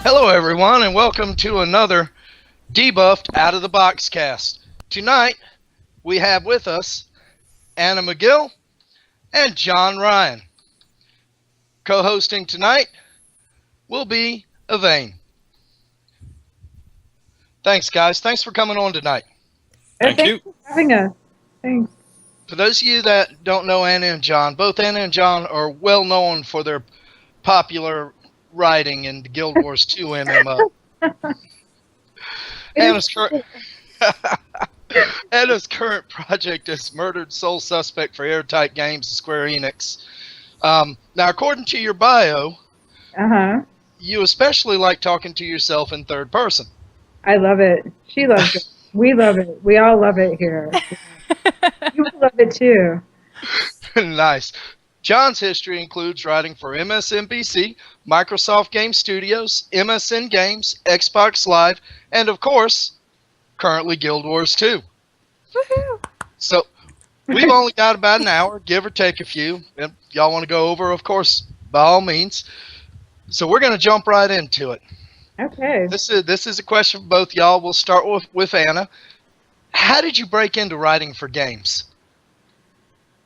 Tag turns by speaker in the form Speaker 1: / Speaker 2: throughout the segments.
Speaker 1: Hello, everyone, and welcome to another debuffed out of the box cast. Tonight, we have with us Anna Megill and John Ryan. Co-hosting tonight will be Evane. Thanks, guys. Thanks for coming on tonight.
Speaker 2: Thank you
Speaker 3: for having us. Thanks.
Speaker 1: For those of you that don't know Anna and John, both Anna and John are well known for their popular writing in the Guild Wars 2 MMO. Anna's current project is Murdered Soul Suspect for Airtight Games and Square Enix. Now, according to your bio, you especially like talking to yourself in third person.
Speaker 3: I love it. She loves it. We love it. We all love it here. You love it too.
Speaker 1: Nice. John's history includes writing for MSNBC, Microsoft Game Studios, MSN Games, Xbox Live, and of course, currently Guild Wars 2.
Speaker 3: Woohoo!
Speaker 1: So, we've only got about an hour, give or take a few. If y'all want to go over, of course, by all means. So we're going to jump right into it.
Speaker 3: Okay.
Speaker 1: This is a question for both y'all. We'll start with Anna. How did you break into writing for games?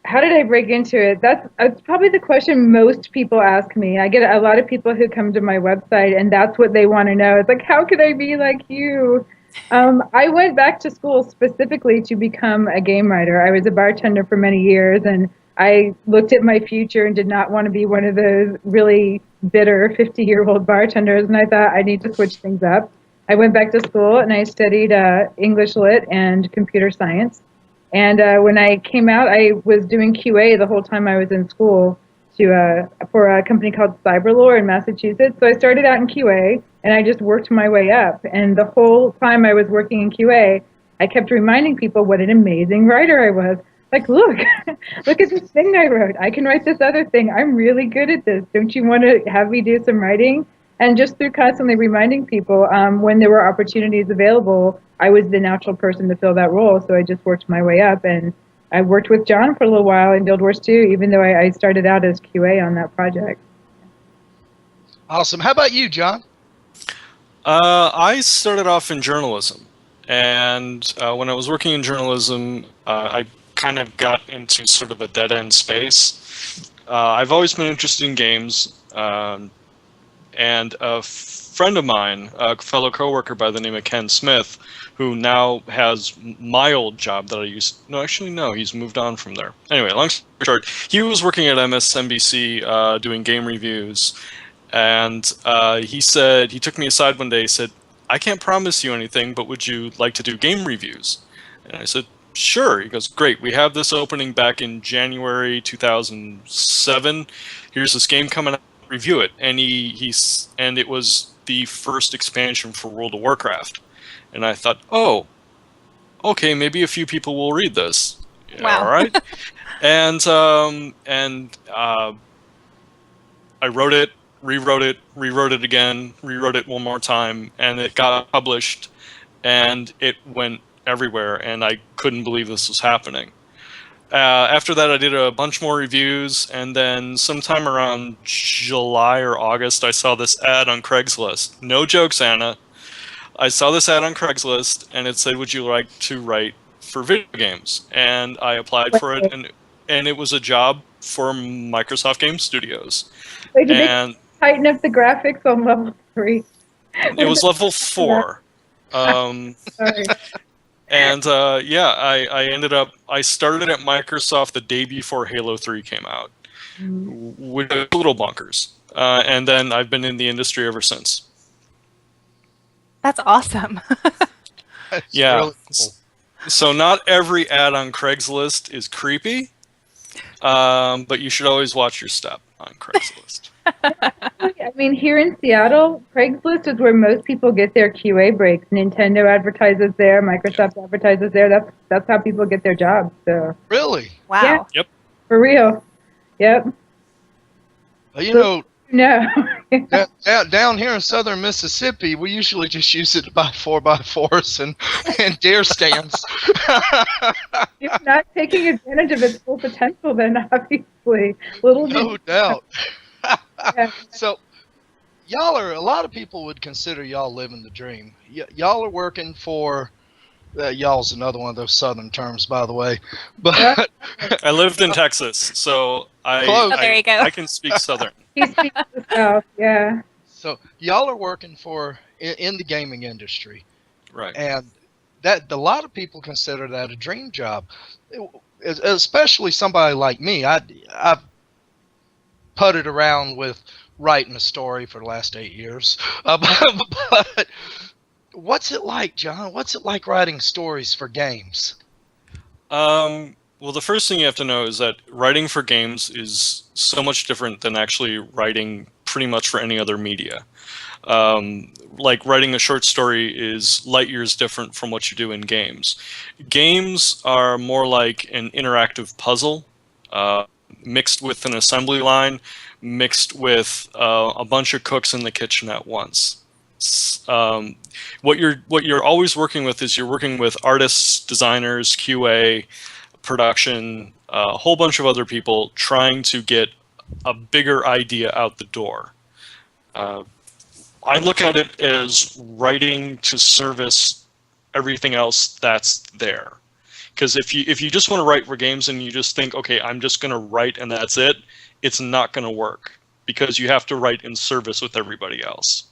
Speaker 3: How did I break into it? That's probably the question most people ask me. I get a lot of people who come to my website, and that's what they want to know. It's like, how could I be like you? I went back to school specifically to become a game writer. I was a bartender for many years, and I looked at my future and did not want to be one of those really bitter 50-year-old bartenders, and I thought I need to switch things up. I went back to school, and I studied English Lit and computer science. And when I came out, I was doing QA the whole time I was in school for a company called Cyberlore in Massachusetts. So I started out in QA, and I just worked my way up. And the whole time I was working in QA, I kept reminding people what an amazing writer I was. Like, look, look at this thing I wrote. I can write this other thing. I'm really good at this. Don't you want to have me do some writing? And just through constantly reminding people when there were opportunities available, I was the natural person to fill that role. So I just worked my way up. And I worked with John for a little while in Guild Wars 2, even though I started out as QA on that project.
Speaker 1: Awesome. How about you, John?
Speaker 2: I started off in journalism. And when I was working in journalism, I kind of got into sort of a dead-end space. I've always been interested in games. And a friend of mine, a fellow coworker by the name of Ken Smith, who now has my old job that I used. No, actually, no, he's moved on from there. Anyway, long story short, he was working at MSNBC doing game reviews, and he took me aside one day. He said, "I can't promise you anything, but would you like to do game reviews?" And I said, "Sure." He goes, "Great. We have this opening back in January 2007. Here's this game coming out. Review it." And and it was the first expansion for World of Warcraft, and I thought, oh, okay, maybe a few people will read this. Yeah,
Speaker 4: wow!
Speaker 2: All right, and I wrote it, rewrote it again, rewrote it one more time, and it got published, and it went everywhere, and I couldn't believe this was happening. After that, I did a bunch more reviews, and then sometime around July or August, I saw this ad on Craigslist. No jokes, Anna. I saw this ad on Craigslist, and it said, "Would you like to write for video games?" And I applied for it, and it was a job for Microsoft Game Studios.
Speaker 3: Wait, did they tighten up the graphics on level 3?
Speaker 2: It was level 4.
Speaker 3: Sorry.
Speaker 2: And I started at Microsoft the day before Halo 3 came out, with a little bonkers. And then I've been in the industry ever since.
Speaker 4: That's awesome.
Speaker 1: That's
Speaker 2: yeah.
Speaker 1: Really cool.
Speaker 2: So not every ad on Craigslist is creepy, but you should always watch your step on Craigslist.
Speaker 3: I mean, here in Seattle, Craigslist is where most people get their QA breaks. Nintendo advertises there, Microsoft advertises there. That's how people get their jobs. So
Speaker 1: Really?
Speaker 4: Wow.
Speaker 3: Yeah,
Speaker 2: Yep.
Speaker 3: for real. Yep.
Speaker 1: Well, you know,
Speaker 3: No.
Speaker 1: down here in southern Mississippi, we usually just use it to buy 4x4s and deer stands.
Speaker 3: It's not taking advantage of its full potential then, obviously.
Speaker 1: No doubt.
Speaker 3: Yeah.
Speaker 1: So, y'all are, a lot of people would consider y'all living the dream. Y'all are working for, y'all's another one of those southern terms, by the way, but
Speaker 2: I lived in Texas, so
Speaker 1: Close.
Speaker 4: Oh, there you go.
Speaker 2: I can speak Southern.
Speaker 3: He speaks the South, yeah.
Speaker 1: so y'all are working for in the gaming industry,
Speaker 2: Right.
Speaker 1: and that a lot of people consider that a dream job, especially somebody like me. I've putted around with writing a story for the last 8 years, but what's it like, John? What's it like writing stories for games?
Speaker 2: Well, the first thing you have to know is that writing for games is so much different than actually writing pretty much for any other media. Like writing a short story is light years different from what you do in games. Games are more like an interactive puzzle, mixed with an assembly line, mixed with a bunch of cooks in the kitchen at once. What you're always working with is you're working with artists, designers, QA, production, a whole bunch of other people trying to get a bigger idea out the door. I look at it as writing to service everything else that's there. Because if you just want to write for games and you just think, okay, I'm just going to write and that's it, it's not going to work. Because you have to write in service with everybody else.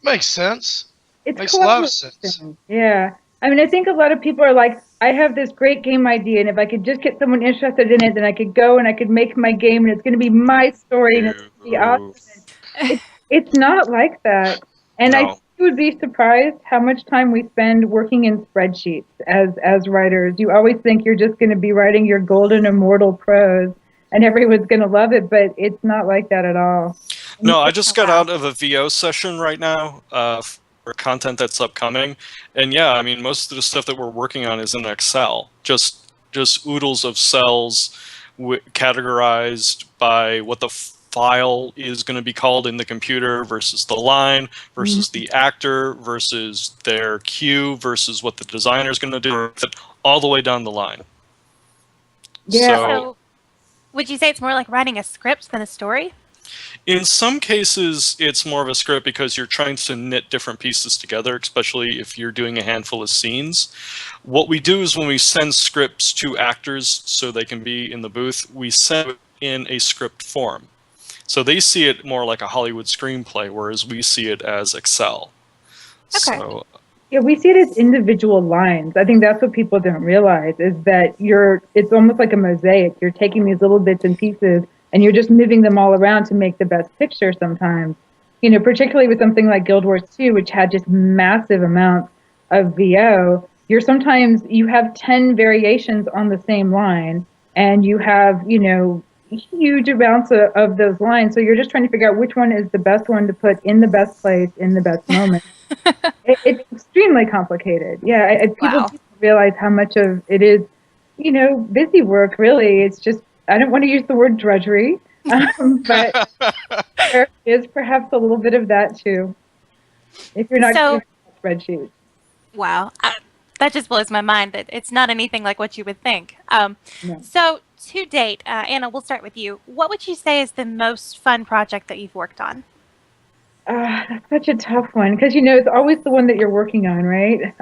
Speaker 1: Makes sense.
Speaker 3: It's
Speaker 1: Makes a lot of sense.
Speaker 3: collaboration. Yeah. I mean, I think a lot of people are like, I have this great game idea, and if I could just get someone interested in it, then I could go and I could make my game, and it's going to be my story, and it's going to be awesome. It's not like that. And I
Speaker 2: No.
Speaker 3: think you would be surprised how much time we spend working in spreadsheets as writers. You always think you're just going to be writing your golden immortal prose, and everyone's going to love it, but it's not like that at all.
Speaker 2: No, I just got out of a VO session right now for content that's upcoming, and yeah, I mean most of the stuff that we're working on is in Excel, just oodles of cells categorized by what the file is going to be called in the computer versus the line versus the actor versus their cue versus what the designer is going to do, all the way down the line.
Speaker 3: Yeah.
Speaker 4: So, would you say it's more like writing a script than a story?
Speaker 2: In some cases, it's more of a script because you're trying to knit different pieces together, especially if you're doing a handful of scenes. What we do is when we send scripts to actors so they can be in the booth, we send it in a script form. So they see it more like a Hollywood screenplay, whereas we see it as Excel.
Speaker 4: Okay.
Speaker 2: So,
Speaker 3: Yeah, we see it as individual lines. I think that's what people don't realize is that it's almost like a mosaic. You're taking these little bits and pieces and you're just moving them all around to make the best picture sometimes. You know, particularly with something like Guild Wars 2, which had just massive amounts of VO, you have 10 variations on the same line and you have, huge amounts of those lines. So you're just trying to figure out which one is the best one to put in the best place in the best moment. It's extremely complicated. Yeah, people
Speaker 4: Wow.
Speaker 3: don't realize how much of it is, busy work, really. It's just, I don't want to use the word drudgery, but there is perhaps a little bit of that too. If you're not
Speaker 4: So-
Speaker 3: doing spreadsheets.
Speaker 4: Wow. That just blows my mind that it's not anything like what you would think.
Speaker 3: No.
Speaker 4: So, to date, Anna, we'll start with you. What would you say is the most fun project that you've worked on?
Speaker 3: That's such a tough one because it's always the one that you're working on, right?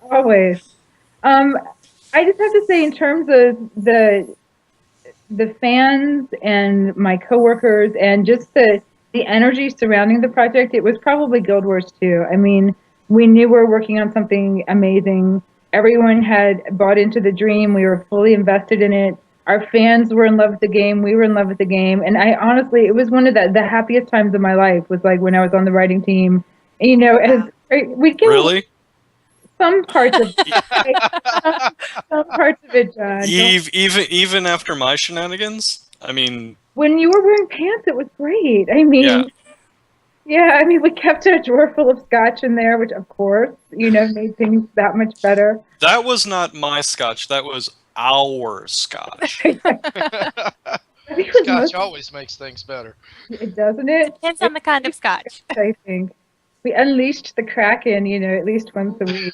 Speaker 3: Always. I just have to say, in terms of the fans and my coworkers and just the energy surrounding the project, it was probably Guild Wars 2. I mean, we knew we were working on something amazing. Everyone had bought into the dream. We were fully invested in it. Our fans were in love with the game. We were in love with the game. And I honestly, it was one of the happiest times of my life was like when I was on the writing team. And, we'd get
Speaker 2: really?
Speaker 3: some parts of it. Some parts of it, John.
Speaker 2: Even after my shenanigans? I mean...
Speaker 3: When you were wearing pants, it was great. I mean... Yeah, I mean, we kept a drawer full of scotch in there, which, of course, made things that much better.
Speaker 2: That was not my scotch. That was our scotch.
Speaker 1: Scotch always makes things better.
Speaker 3: It doesn't it?
Speaker 4: Depends on the kind of scotch.
Speaker 3: I think we unleashed the Kraken, at least once a week.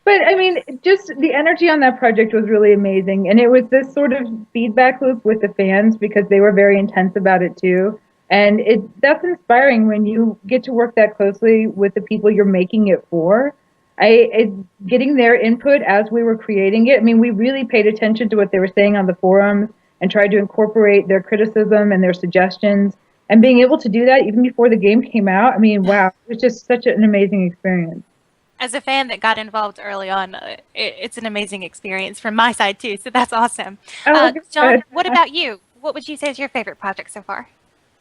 Speaker 3: But I mean, just the energy on that project was really amazing. And it was this sort of feedback loop with the fans because they were very intense about it too. And that's inspiring when you get to work that closely with the people you're making it for. Getting their input as we were creating it. I mean, we really paid attention to what they were saying on the forums and tried to incorporate their criticism and their suggestions. And being able to do that even before the game came out, I mean, wow, it was just such an amazing experience.
Speaker 4: As a fan that got involved early on, it's an amazing experience from my side too. So that's awesome. John, what about you? What would you say is your favorite project so far?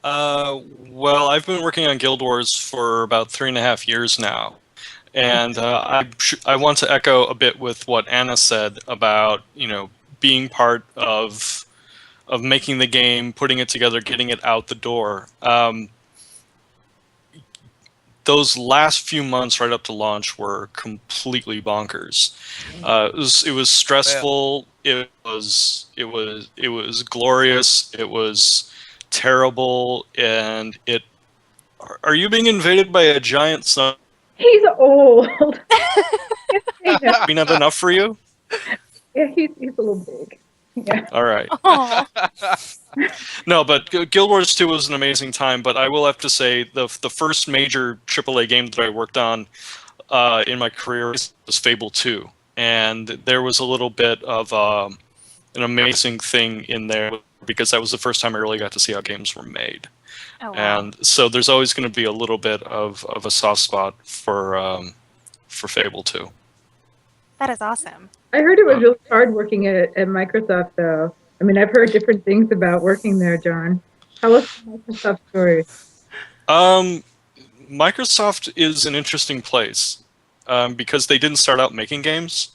Speaker 2: Well, I've been working on Guild Wars for about 3.5 years now, and I want to echo a bit with what Anna said about being part of making the game, putting it together, getting it out the door. Those last few months right up to launch were completely bonkers. It was stressful. It was glorious. It was terrible, and Are you being invaded by a giant sun?
Speaker 3: He's old.
Speaker 2: Be not enough for you?
Speaker 3: Yeah, he's a little big. Yeah.
Speaker 2: All right. No, but Guild Wars 2 was an amazing time, but I will have to say the first major AAA game that I worked on in my career was Fable 2. And there was a little bit of an amazing thing in there because that was the first time I really got to see how games were made.
Speaker 4: Oh, wow.
Speaker 2: And so there's always going to be a little bit of a soft spot for Fable 2.
Speaker 4: That is awesome.
Speaker 3: I heard it was really hard working at Microsoft, though. I mean, I've heard different things about working there, John. Tell us the Microsoft story.
Speaker 2: Microsoft is an interesting place because they didn't start out making games.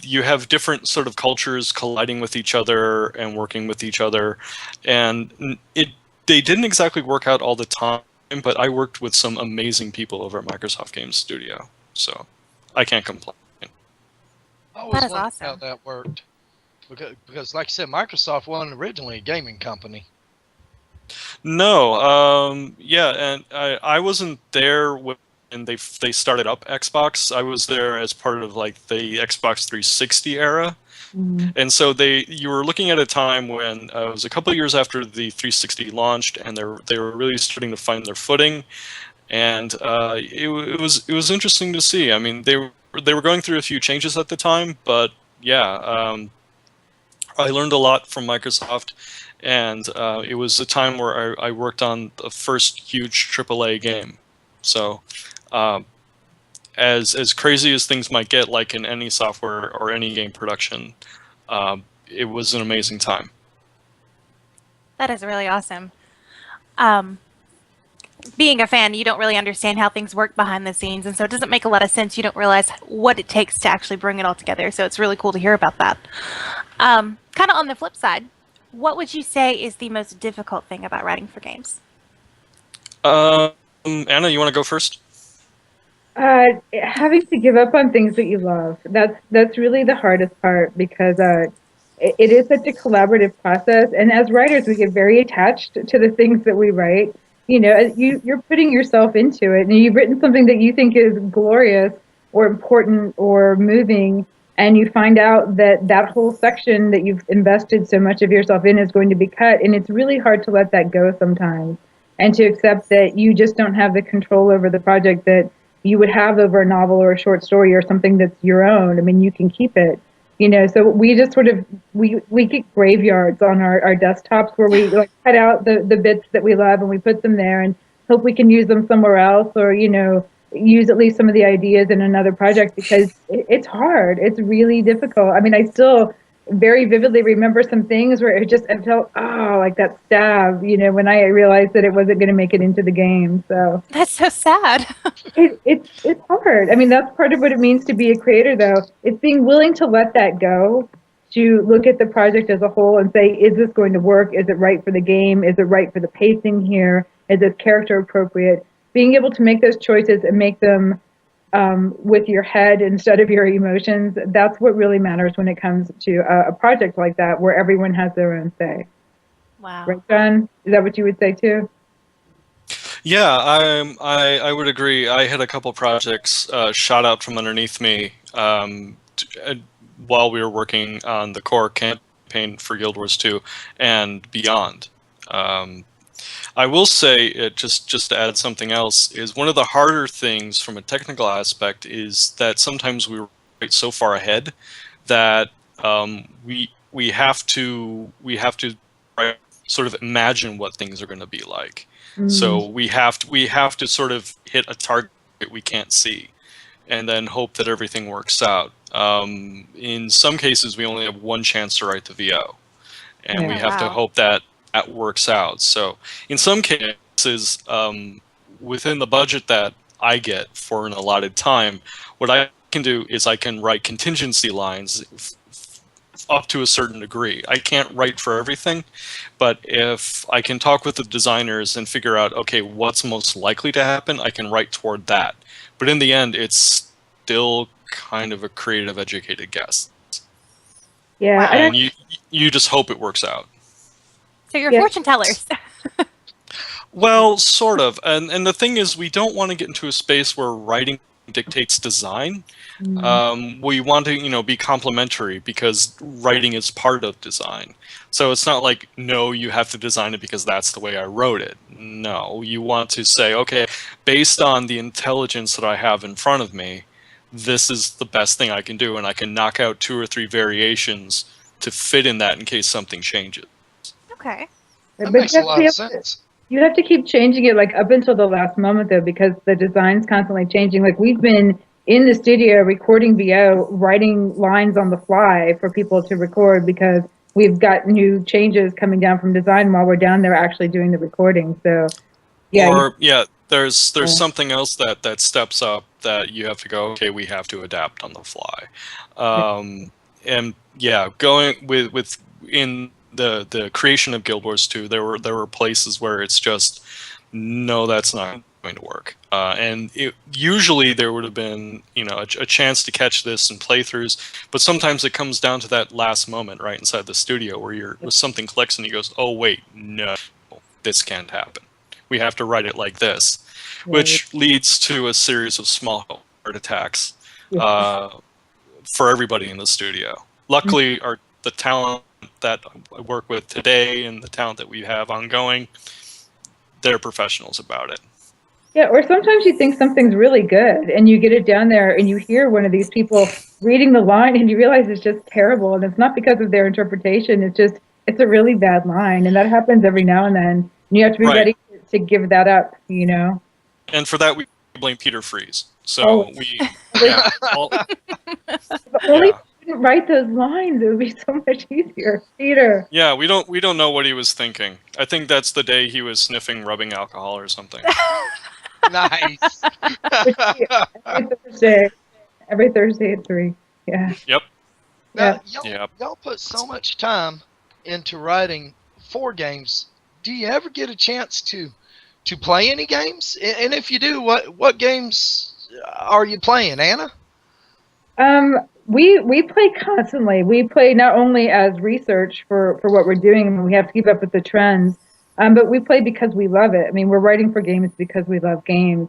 Speaker 2: You have different sort of cultures colliding with each other and working with each other, and they didn't exactly work out all the time, but I worked with some amazing people over at Microsoft Game Studio, so I can't complain.
Speaker 1: I always
Speaker 4: That is
Speaker 1: wondered
Speaker 4: awesome.
Speaker 1: how that worked. Because, like I said, Microsoft wasn't originally a gaming company.
Speaker 2: No, yeah, and I wasn't there when they started up Xbox. I was there as part of like the Xbox 360 era. And so you were looking at a time when it was a couple of years after the 360 launched, and they were really starting to find their footing, and it was interesting to see. I mean, they were going through a few changes at the time, but yeah, I learned a lot from Microsoft, and it was a time where I worked on the first huge AAA game. So as crazy as things might get, like in any software or any game production, it was an amazing time.
Speaker 4: That is really awesome. Being a fan, you don't really understand how things work behind the scenes, and so it doesn't make a lot of sense. You don't realize what it takes to actually bring it all together, so it's really cool to hear about that. Kind of on the flip side, what would you say is the most difficult thing about writing for games?
Speaker 2: Anna, you want to go first?
Speaker 3: Having to give up on things that you love. That's really the hardest part because it is such a collaborative process, and as writers, we get very attached to the things that we write. You know, you're putting yourself into it, and you've written something that you think is glorious or important or moving, and you find out that whole section that you've invested so much of yourself in is going to be cut, and it's really hard to let that go sometimes, and to accept that you just don't have the control over the project that you would have over a novel or a short story or something that's your own. I mean, you can keep it. You know, so we just sort of, we get graveyards on our desktops where we like cut out the bits that we love and we put them there and hope we can use them somewhere else, or, you know, use at least some of the ideas in another project, because it's hard. It's really difficult. I mean, I still very vividly remember some things where it felt, like that stab, you know, when I realized that it wasn't going to make it into the game. So
Speaker 4: That's so sad.
Speaker 3: it's hard. I mean, that's part of what it means to be a creator, though. It's being willing to let that go, to look at the project as a whole and say, is this going to work? Is it right for the game? Is it right for the pacing here? Is it character appropriate? Being able to make those choices and make them with your head instead of your emotions, that's what really matters when it comes to a project like that, where everyone has their own say.
Speaker 4: Wow.
Speaker 3: Right, John? Is that what you would say too?
Speaker 2: Yeah, I would agree. I had a couple projects shot out from underneath me while we were working on the core campaign for Guild Wars 2 and beyond. Um, I will say, just to add something else, is one of the harder things from a technical aspect is that sometimes we write so far ahead that we have to right, sort of imagine what things are going to be like. So we have to sort of hit a target we can't see, and then hope that everything works out. In some cases, we only have one chance to write the VO, and we
Speaker 3: Yeah.
Speaker 2: have to
Speaker 4: Wow.
Speaker 2: hope that that works out. So in some cases, within the budget that I get for an allotted time, what I can do is I can write contingency lines up to a certain degree. I can't write for everything, but if I can talk with the designers and figure out, okay, what's most likely to happen, I can write toward that. But in the end, it's still kind of a creative, educated guess,
Speaker 3: Yeah,
Speaker 4: Wow.
Speaker 2: and you just hope it works out.
Speaker 4: So you're
Speaker 3: Yeah.
Speaker 4: fortune tellers.
Speaker 2: Well, sort of. And the thing is, we don't want to get into a space where writing dictates design. We want to, be complementary because writing is part of design. So it's not like, no, you have to design it because that's the way I wrote it. No, you want to say, okay, based on the intelligence that I have in front of me, this is the best thing I can do, and I can knock out 2 or 3 variations to fit in that in case something changes.
Speaker 4: Okay.
Speaker 1: That
Speaker 3: But
Speaker 1: makes
Speaker 3: you
Speaker 1: a
Speaker 3: have to
Speaker 1: lot
Speaker 3: be
Speaker 1: of
Speaker 3: able to-
Speaker 1: sense.
Speaker 3: You have to keep changing it like up until the last moment though, because the design's constantly changing. Like we've been in the studio recording VO, writing lines on the fly for people to record because we've got new changes coming down from design while we're down there actually doing the recording. So yeah,
Speaker 2: Or there's
Speaker 3: Yeah.
Speaker 2: something else that steps up that you have to go, okay, we have to adapt on the fly. And yeah, going with in the creation of Guild Wars 2, there were places where it's just, no, that's not going to work. And usually there would have been, a chance to catch this in playthroughs, but sometimes it comes down to that last moment right inside the studio where something clicks and he goes, oh wait, no, this can't happen. We have to write it like this, which leads to a series of small heart attacks for everybody in the studio. Luckily, the talent that I work with today and the talent that we have ongoing, they're professionals about it.
Speaker 3: Yeah, or sometimes you think something's really good and you get it down there and you hear one of these people reading the line and you realize it's just terrible and it's not because of their interpretation, it's a really bad line and that happens every now and then. And you have to be
Speaker 2: Right.
Speaker 3: ready to give that up, you know.
Speaker 2: And for that, we blame Peter Freeze. So
Speaker 3: Oh. But only
Speaker 2: yeah.
Speaker 3: if you didn't write those lines, it would be so much easier. Peter.
Speaker 2: Yeah, we don't know what he was thinking. I think that's the day he was sniffing rubbing alcohol or something.
Speaker 1: Nice.
Speaker 3: Every Thursday at 3. Yeah.
Speaker 2: Yep.
Speaker 1: Now,
Speaker 3: Yeah.
Speaker 1: y'all put so much time into writing 4 games. Do you ever get a chance to play any games? And if you do, what games are you playing, Anna?
Speaker 3: We play constantly. We play not only as research for what we're doing, and we have to keep up with the trends, but we play because we love it. I mean, we're writing for games because we love games.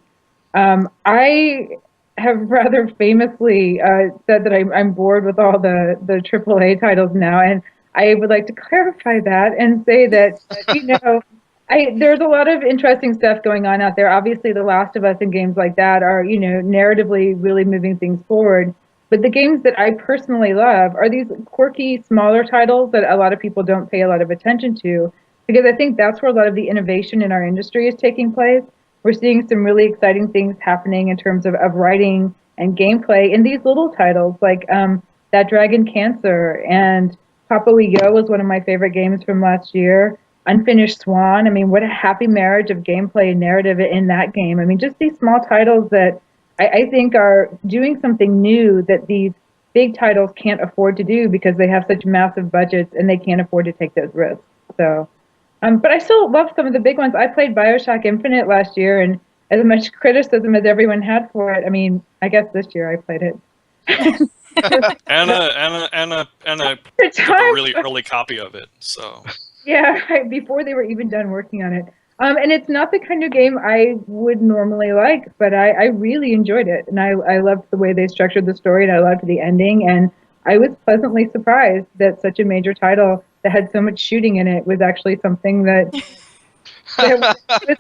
Speaker 3: I have rather famously said that I'm bored with all the AAA titles now, and I would like to clarify that and say that there's a lot of interesting stuff going on out there. Obviously, The Last of Us and games like that are narratively really moving things forward. But the games that I personally love are these quirky, smaller titles that a lot of people don't pay a lot of attention to, because I think that's where a lot of the innovation in our industry is taking place. We're seeing some really exciting things happening in terms of writing and gameplay in these little titles, like That Dragon Cancer and Papa We Go was one of my favorite games from last year. Unfinished Swan. I mean, what a happy marriage of gameplay and narrative in that game. I mean, just these small titles that I think are doing something new that these big titles can't afford to do because they have such massive budgets and they can't afford to take those risks. So, but I still love some of the big ones. I played BioShock Infinite last year, and as much criticism as everyone had for it, I mean, I guess this year I played it.
Speaker 2: Anna took a really early copy of it, so
Speaker 3: Yeah, before they were even done working on it. And it's not the kind of game I would normally like, but I really enjoyed it. And I loved the way they structured the story, and I loved the ending. And I was pleasantly surprised that such a major title that had so much shooting in it was actually something that, that was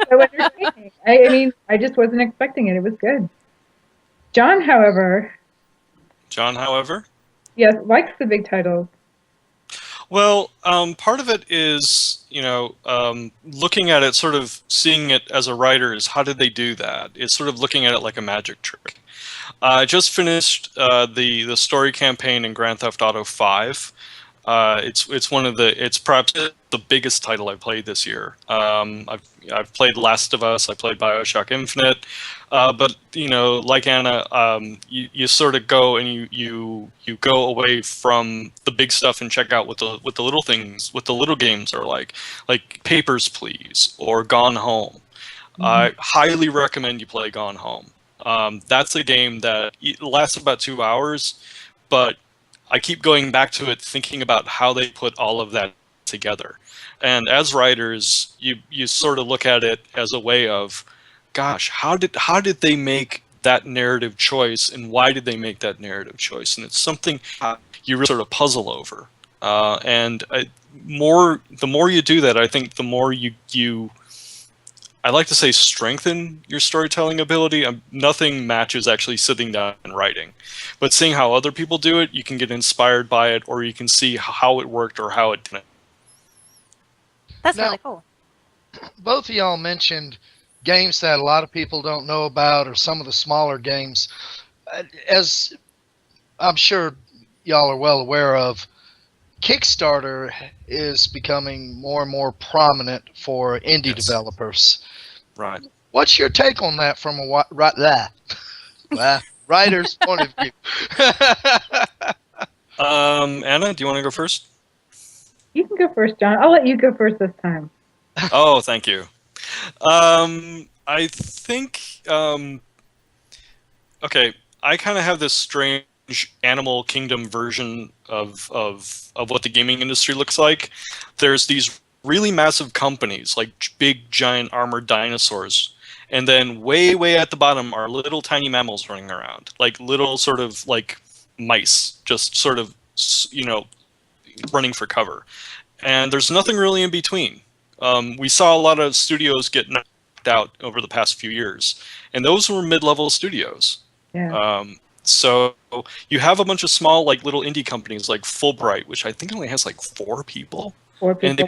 Speaker 3: so entertaining. I mean, I just wasn't expecting it. It was good. John, however, yes, likes the big titles.
Speaker 2: Well, part of it is, looking at it, sort of seeing it as a writer is how did they do that? It's sort of looking at it like a magic trick. I just finished the story campaign in Grand Theft Auto 5. It's perhaps the biggest title I've played this year. I've played Last of Us, I played BioShock Infinite, but like Anna, you sort of go and you go away from the big stuff and check out what the little things, what the little games are like Papers, Please or Gone Home.
Speaker 3: Mm-hmm.
Speaker 2: I highly recommend you play Gone Home. That's a game that lasts about 2 hours, but I keep going back to it, thinking about how they put all of that together. And as writers, you sort of look at it as a way of, gosh, how did they make that narrative choice, and why did they make that narrative choice? And it's something you really sort of puzzle over. The more you do that, I think the more you I like to say strengthen your storytelling ability. Nothing matches actually sitting down and writing. But seeing how other people do it, you can get inspired by it, or you can see how it worked or how it didn't.
Speaker 4: That's
Speaker 1: Now,
Speaker 4: really cool.
Speaker 1: Both of y'all mentioned games that a lot of people don't know about, or some of the smaller games. As I'm sure y'all are well aware of, Kickstarter is becoming more and more prominent for indie developers.
Speaker 2: Right.
Speaker 1: What's your take on that from a writer's point of view?
Speaker 2: Anna, do you want to go first?
Speaker 3: You can go first, John. I'll let you go first this time.
Speaker 2: Oh, thank you. I think, okay, I kind of have this strange Animal Kingdom version of what the gaming industry looks like. There's these really massive companies, like big, giant armored dinosaurs, and then way at the bottom are little tiny mammals running around, like little sort of like mice, just sort of, running for cover. And there's nothing really in between. We saw a lot of studios get knocked out over the past few years, and those were mid-level studios.
Speaker 3: Yeah.
Speaker 2: So you have a bunch of small, like little indie companies, like Fulbright, which I think only has like 4 people, and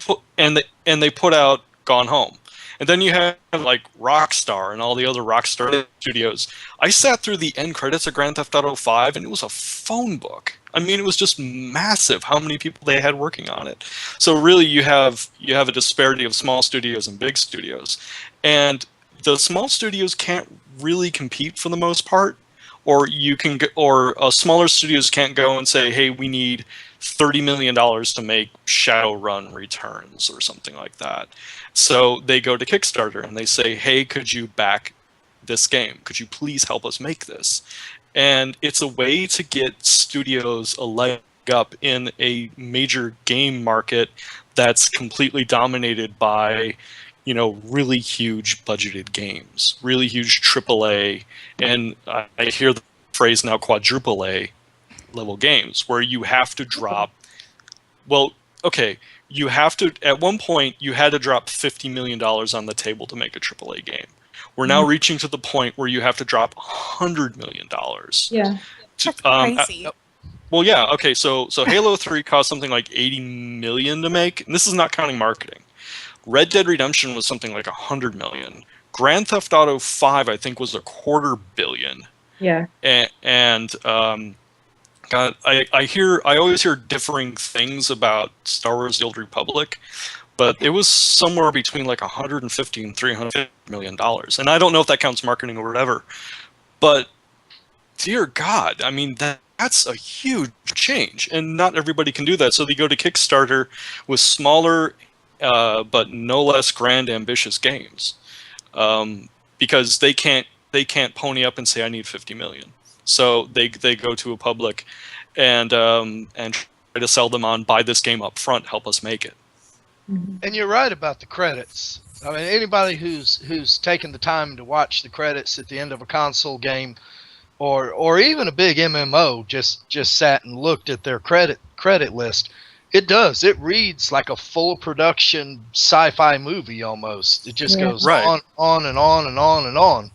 Speaker 2: they put out Gone Home, and then you have like Rockstar and all the other Rockstar studios. I sat through the end credits of Grand Theft Auto 5, and it was a phone book. I mean, it was just massive how many people they had working on it. So really, you have a disparity of small studios and big studios, and the small studios can't really compete for the most part. Or smaller studios can't go and say, hey, we need $30 million to make Shadowrun Returns or something like that. So they go to Kickstarter and they say, hey, could you back this game? Could you please help us make this? And it's a way to get studios a leg up in a major game market that's completely dominated by really huge budgeted games, really huge AAA, and I hear the phrase now quadruple A level games, where you have to drop, at one point you had to drop $50 million on the table to make a AAA game. We're now reaching to the point where you have to drop $100 million.
Speaker 3: Yeah.
Speaker 4: Crazy.
Speaker 2: Well, yeah, okay, so Halo 3 cost something like $80 million to make, and this is not counting marketing. Red Dead Redemption was something like $100 million. Grand Theft Auto 5, I think, was $250 million.
Speaker 3: Yeah.
Speaker 2: And God, I always hear differing things about Star Wars: The Old Republic, but it was somewhere between like $150 and $350 million. And I don't know if that counts marketing or whatever, but dear God, I mean that's a huge change, and not everybody can do that. So they go to Kickstarter with smaller, but no less grand, ambitious games, because they can't pony up and say I need 50 million. So they go to a public and try to sell them on buy this game up front, help us make it.
Speaker 1: And you're right about the credits. I mean, anybody who's taken the time to watch the credits at the end of a console game, or even a big MMO, just sat and looked at their credit list. It reads like a full production sci-fi movie almost. It just goes on and on and on and on.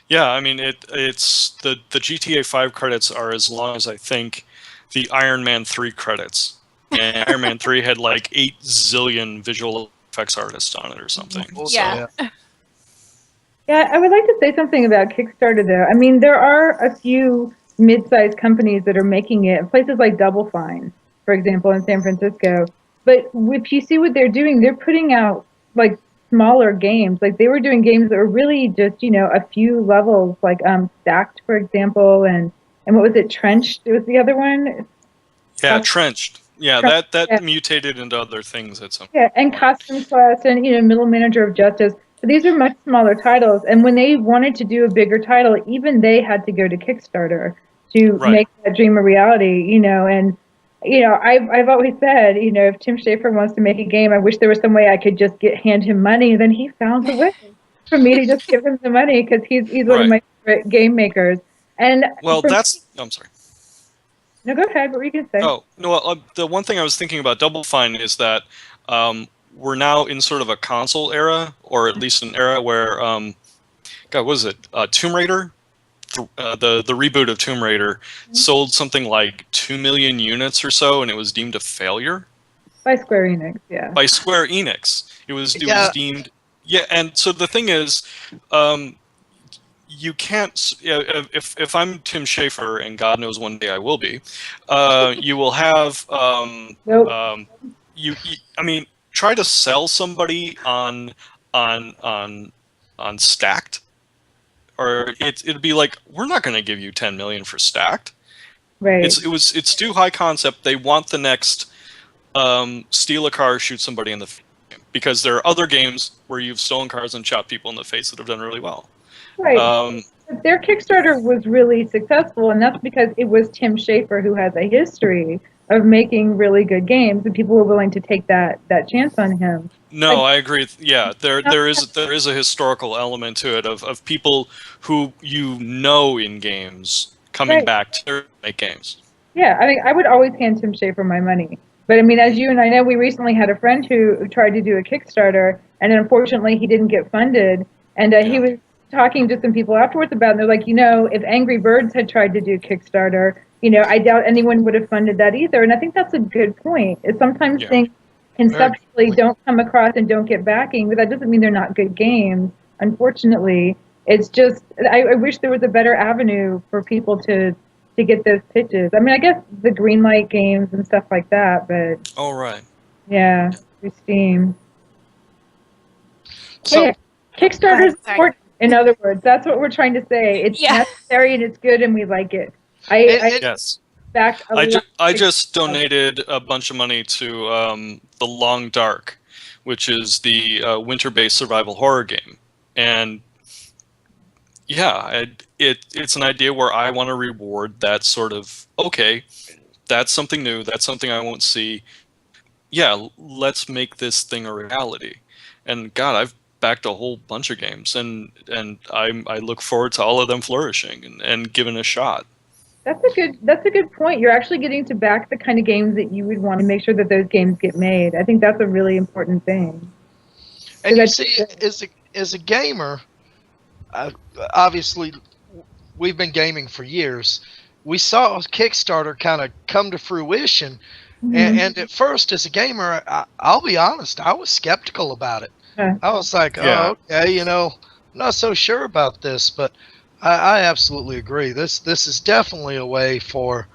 Speaker 2: Yeah, I mean it's the GTA 5 credits are as long as I think the Iron Man 3 credits. And Iron Man 3 had like 8 zillion visual effects artists on it or something.
Speaker 4: Yeah.
Speaker 3: Yeah, I would like to say something about Kickstarter, though. I mean, there are a few mid-sized companies that are making it, places like Double Fine, for example, in San Francisco. But if you see what they're doing, they're putting out, like, smaller games. Like, they were doing games that were really just, you know, a few levels, like Stacked, for example, and what was it, Trenched? It was the other one?
Speaker 2: Yeah, Trenched. Yeah, that mutated into other things at some point.
Speaker 3: Yeah, and Costume Quest and, you know, Middle Manager of Justice. But these are much smaller titles, and when they wanted to do a bigger title, even they had to go to Kickstarter to make that dream a reality, you know. And, you know, I've always said, you know, if Tim Schafer wants to make a game, I wish there was some way I could just hand him money. Then he found a way for me to just give him the money, because he's one of my favorite game makers. And
Speaker 2: well, I'm sorry.
Speaker 3: No, go ahead. What were you going to say?
Speaker 2: Oh, no, the one thing I was thinking about Double Fine is that we're now in sort of a console era, or at least an era where, God, what was it? Tomb Raider? The reboot of Tomb Raider sold something like 2 million units or so, and it was deemed a failure.
Speaker 3: By Square Enix, yeah.
Speaker 2: By Square Enix. It was deemed... Yeah, and so the thing is... you can't, if I'm Tim Schafer, and God knows one day I will be, you will have, I mean, try to sell somebody on Stacked, or it'd be like, we're not going to give you 10 million for Stacked.
Speaker 3: Right.
Speaker 2: It's too high concept. They want the next steal a car, shoot somebody in the face, because there are other games where you've stolen cars and shot people in the face that have done really well.
Speaker 3: Right. Their Kickstarter was really successful, and that's because it was Tim Schafer, who has a history of making really good games, and people were willing to take that chance on him.
Speaker 2: No, I agree. Yeah, there is a historical element to it of people who you know in games coming back to make games.
Speaker 3: Yeah, I mean, I would always hand Tim Schafer my money. But I mean, as you and I know, we recently had a friend who tried to do a Kickstarter, and unfortunately he didn't get funded, and he was talking to some people afterwards about it, and they're like, you know, if Angry Birds had tried to do Kickstarter, you know, I doubt anyone would have funded that either. And I think that's a good point. Is sometimes things conceptually don't come across and don't get backing, but that doesn't mean they're not good games. Unfortunately, it's just I wish there was a better avenue for people to get those pitches. I mean, I guess the Greenlight games and stuff like that, but yeah, through Steam. So Kickstarter is important. In other words, that's what we're trying to say. It's necessary and it's good, and we like it.
Speaker 2: I just donated a bunch of money to The Long Dark, which is the winter-based survival horror game, and it's an idea where I want to reward that sort of, okay, that's something new, that's something I won't see. Yeah, let's make this thing a reality. And God, I've backed a whole bunch of games, and I look forward to all of them flourishing and given a shot.
Speaker 3: That's a good point. You're actually getting to back the kind of games that you would want to make sure that those games get made. I think that's a really important thing.
Speaker 1: And you see, as a gamer, obviously we've been gaming for years. We saw Kickstarter kind of come to fruition, and at first, as a gamer, I'll be honest, I was skeptical about it. I was like, oh, okay, you know, I'm not so sure about this, but I absolutely agree. This is definitely a way for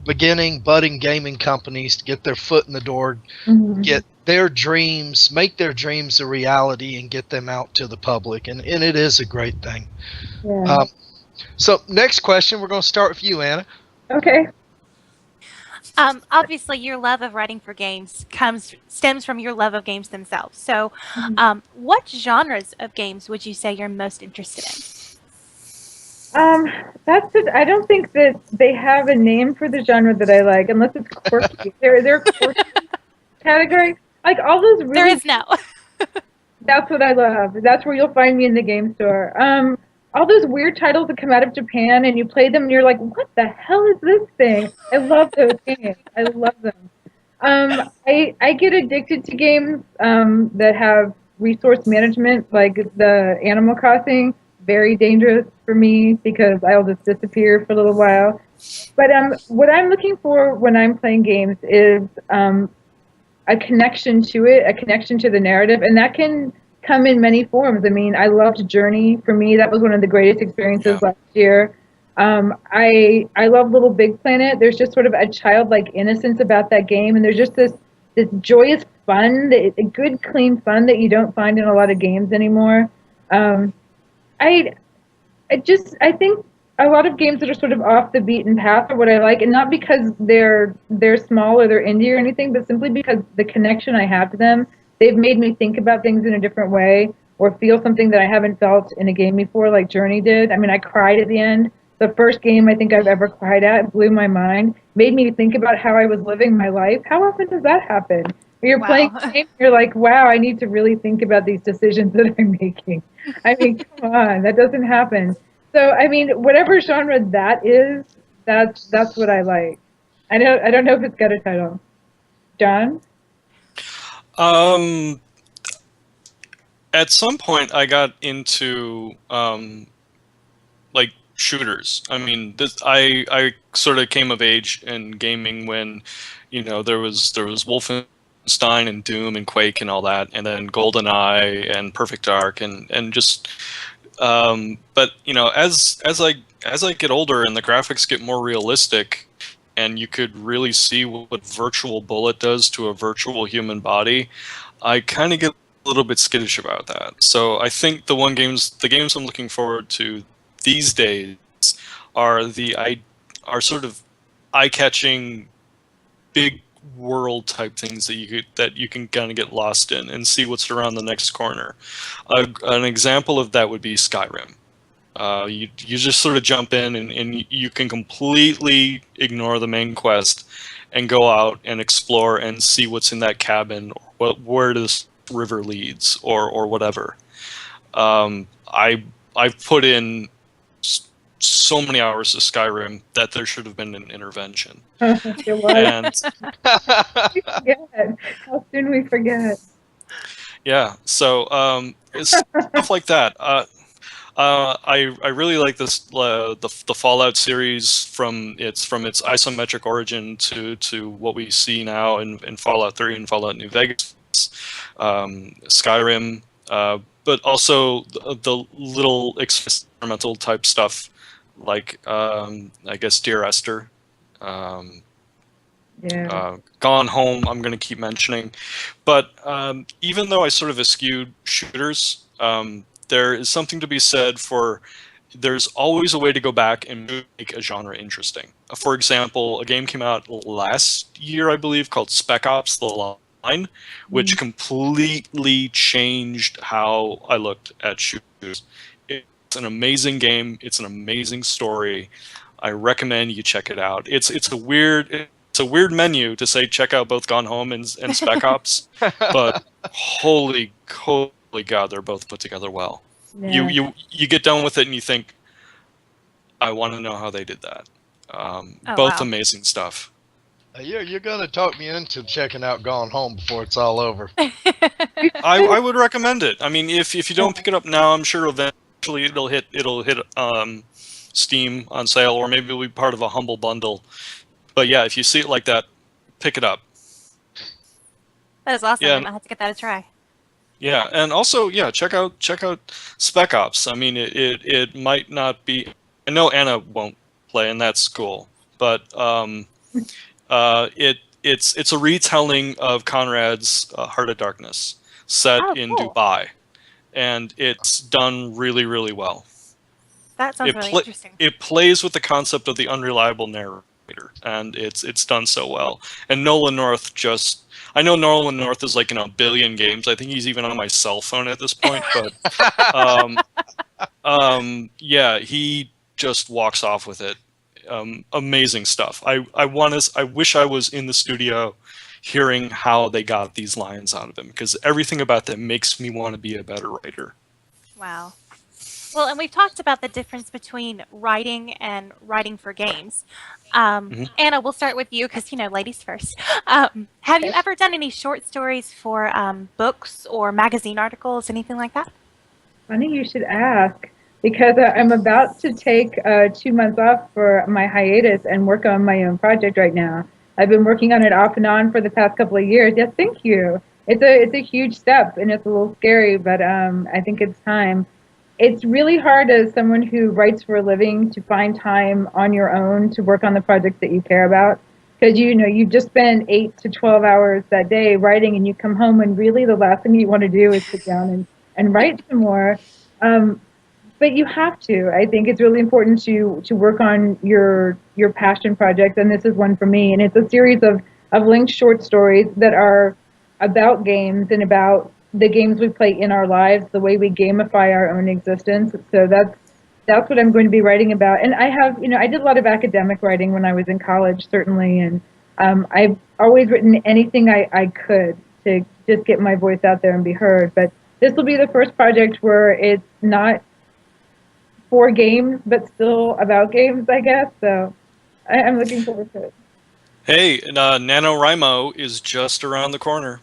Speaker 1: budding gaming companies to get their foot in the door, get their dreams, make their dreams a reality, and get them out to the public. And it is a great thing. Yeah. So next question, we're going to start with you, Anna.
Speaker 3: Okay.
Speaker 4: Obviously, your love of writing for games stems from your love of games themselves. So, what genres of games would you say you're most interested in?
Speaker 3: That's it. I don't think that they have a name for the genre that I like, unless it's quirky. They're quirky category. Like all those. Really,
Speaker 4: there is no.
Speaker 3: That's what I love. That's where you'll find me in the game store. All those weird titles that come out of Japan and you play them and you're like, what the hell is this thing? I love those games. I love them. I get addicted to games that have resource management, like the Animal Crossing. Very dangerous for me because I'll just disappear for a little while. But what I'm looking for when I'm playing games is a connection to it, a connection to the narrative, and that can come in many forms. I mean, I loved Journey. For me, that was one of the greatest experiences last year. I love Little Big Planet. There's just sort of a childlike innocence about that game, and there's just this joyous fun, a good clean fun that you don't find in a lot of games anymore. I I think a lot of games that are sort of off the beaten path are what I like, and not because they're small or they're indie or anything, but simply because the connection I have to them, they've made me think about things in a different way or feel something that I haven't felt in a game before, like Journey did. I mean, I cried at the end. The first game I think I've ever cried at blew my mind, made me think about how I was living my life. How often does that happen? You're playing a game, you're like, wow, I need to really think about these decisions that I'm making. I mean, come on, that doesn't happen. So, I mean, whatever genre that is, that's what I like. I don't know if it's got a title. John?
Speaker 2: At some point, I got into like shooters. I mean, I sort of came of age in gaming when, there was Wolfenstein and Doom and Quake and all that, and then GoldenEye and Perfect Dark and just. But as I get older and the graphics get more realistic, and you could really see what Virtual Bullet does to a virtual human body, I kind of get a little bit skittish about that. So I think the games I'm looking forward to these days are sort of eye-catching, big world type things that you can kind of get lost in and see what's around the next corner. An example of that would be Skyrim. You just sort of jump in and you can completely ignore the main quest and go out and explore and see what's in that cabin, or where this river leads, or whatever. I've put in so many hours to Skyrim that there should have been an intervention.
Speaker 3: There was.
Speaker 2: And
Speaker 3: We forget. How soon we forget.
Speaker 2: yeah, so it's stuff like that. I really like this the Fallout series from its isometric origin to what we see now in Fallout 3 and Fallout New Vegas, Skyrim, but also the little experimental type stuff like I guess Dear Esther. Gone Home, I'm going to keep mentioning. But even though I sort of eschewed shooters, there is something to be said for there's always a way to go back and make a genre interesting. For example, a game came out last year, I believe, called Spec Ops: The Line, which completely changed how I looked at shooters. It's an amazing game. It's an amazing story. I recommend you check it out. It's a weird menu to say check out both Gone Home and Spec Ops, but holy God, they're both put together well.
Speaker 3: Yeah.
Speaker 2: You get done with it and you think, I want to know how they did that. Both amazing stuff.
Speaker 1: You're gonna talk me into checking out Gone Home before it's all over.
Speaker 2: I would recommend it. I mean, if you don't pick it up now, I'm sure eventually it'll hit Steam on sale, or maybe it'll be part of a humble bundle. But yeah, if you see it like that, pick it up.
Speaker 4: That is awesome.
Speaker 2: Yeah.
Speaker 4: I might have to get that a try.
Speaker 2: Yeah, and also check out Spec Ops. I mean, it might not be. I know Anna won't play, and that's cool. But it's a retelling of Conrad's Heart of Darkness, set in
Speaker 4: cool.
Speaker 2: Dubai, and it's done really, really well.
Speaker 4: That sounds really interesting.
Speaker 2: It plays with the concept of the unreliable narrator, and it's done so well. And Nolan North I know Nolan North is like in a billion games. I think he's even on my cell phone at this point. But yeah, he just walks off with it. Amazing stuff. I wish I was in the studio hearing how they got these lines out of him, because everything about them makes me want to be a better writer.
Speaker 4: Wow. Well, and we've talked about the difference between writing and writing for games. Anna, we'll start with you because, ladies first. Have you ever done any short stories for books or magazine articles, anything like that?
Speaker 3: Funny you should ask, because I'm about to take 2 months off for my hiatus and work on my own project right now. I've been working on it off and on for the past couple of years. Yes, thank you. It's a huge step, and it's a little scary, but I think it's time. It's really hard as someone who writes for a living to find time on your own to work on the projects that you care about, because you just spend 8 to 12 hours that day writing, and you come home and really the last thing you want to do is sit down and write some more. But you have to. I think it's really important to work on your passion project, and this is one for me. And it's a series of linked short stories that are about games and about the games we play in our lives, the way we gamify our own existence. So that's what I'm going to be writing about. And I have, I did a lot of academic writing when I was in college, certainly, and I've always written anything I could to just get my voice out there and be heard. But this will be the first project where it's not for games, but still about games, I guess. So I'm looking forward to it.
Speaker 2: Hey, NaNoWriMo is just around the corner.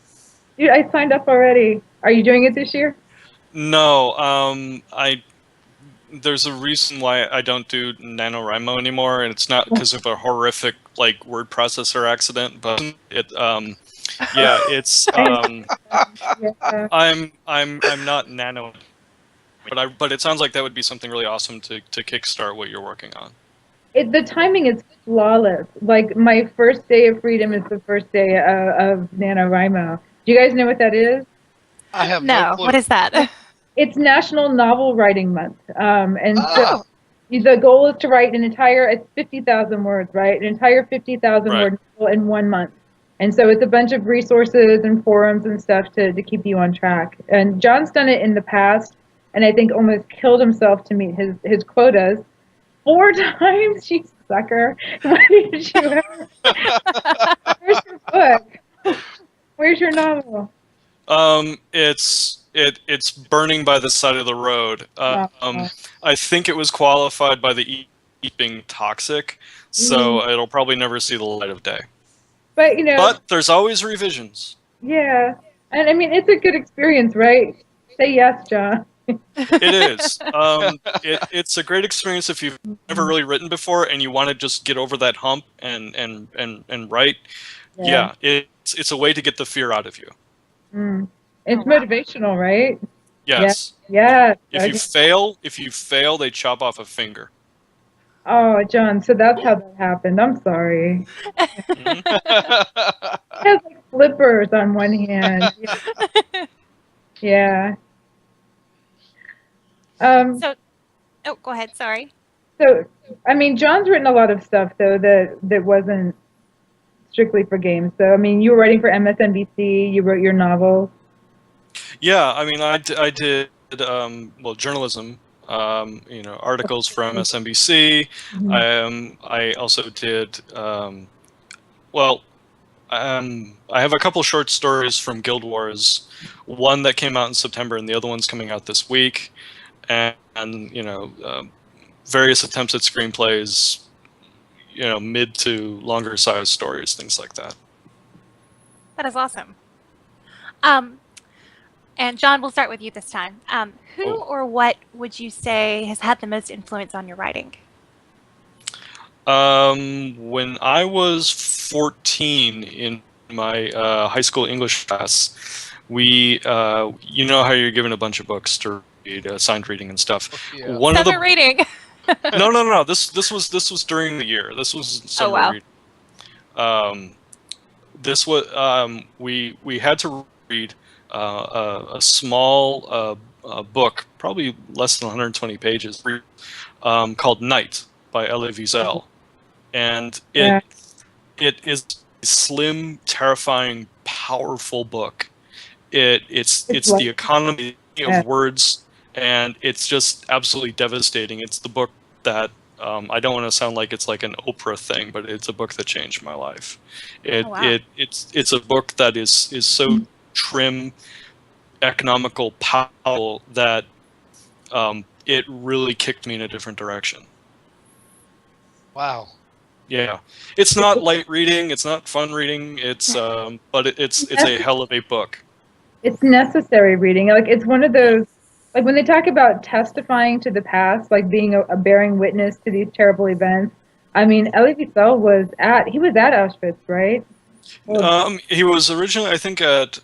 Speaker 3: Dude, I signed up already. Are you doing it this year?
Speaker 2: No, there's a reason why I don't do NaNoWriMo anymore, and it's not because of a horrific word processor accident, but it's
Speaker 3: Yeah.
Speaker 2: I'm not nano, but it sounds like that would be something really awesome to kickstart what you're working on.
Speaker 3: The timing is flawless. Like, my first day of freedom is the first day of NaNoWriMo. Do you guys know what that is?
Speaker 1: I have no clue.
Speaker 4: What is that?
Speaker 3: It's National Novel Writing Month. So the goal is to write it's 50,000 words, right? An entire 50,000 word novel in 1 month. And so it's a bunch of resources and forums and stuff to keep you on track. And John's done it in the past, and I think almost killed himself to meet his quotas 4 times. You sucker. Why did you ever? Where's your book? Where's your novel?
Speaker 2: It's burning by the side of the road. I think it was qualified by the being toxic, so it'll probably never see the light of day.
Speaker 3: But
Speaker 2: But there's always revisions.
Speaker 3: Yeah, and I mean, it's a good experience, right? Say yes, John.
Speaker 2: It is. It's a great experience if you've never really written before and you want to just get over that hump and write. Yeah, it's a way to get the fear out of you.
Speaker 3: It's motivational, right?
Speaker 2: Yes.
Speaker 3: Yeah.
Speaker 2: If you fail, they chop off a finger.
Speaker 3: Oh, John, so that's how that happened. I'm sorry. He has flippers on one hand. Yeah.
Speaker 4: Go ahead. Sorry.
Speaker 3: So, I mean, John's written a lot of stuff though that wasn't strictly for games. So, I mean, you were writing for MSNBC. You wrote your novels.
Speaker 2: Yeah, I mean, I did journalism. Articles from MSNBC. I also did. I have a couple short stories from Guild Wars. One that came out in September, and the other one's coming out this week. And various attempts at screenplays. Mid to longer size stories, things like that.
Speaker 4: That is awesome. And John, we'll start with you this time. Who or what would you say has had the most influence on your writing?
Speaker 2: When I was 14 in my high school English class, we, how you're given a bunch of books to read, signed reading and stuff.
Speaker 1: Yeah.
Speaker 4: Summer reading.
Speaker 2: No. This was during the year. This was summer reading. This was we had to read a small book, probably less than 120 pages, called Night by Elie Wiesel. And it is a slim, terrifying, powerful book. It's the economy of words, and it's just absolutely devastating. It's the book that I don't want to sound like it's like an Oprah thing, but it's a book that changed my life.
Speaker 4: Wow.
Speaker 2: It's a book that is so trim, economical, powerful that it really kicked me in a different direction.
Speaker 1: Wow.
Speaker 2: Yeah, it's not light reading, it's not fun reading, it's but it's a hell of a book.
Speaker 3: It's necessary reading. Like, it's one of those, like, when they talk about testifying to the past, like being a bearing witness to these terrible events. I mean, Elie Wiesel was at Auschwitz, right?
Speaker 2: He was originally, I think, at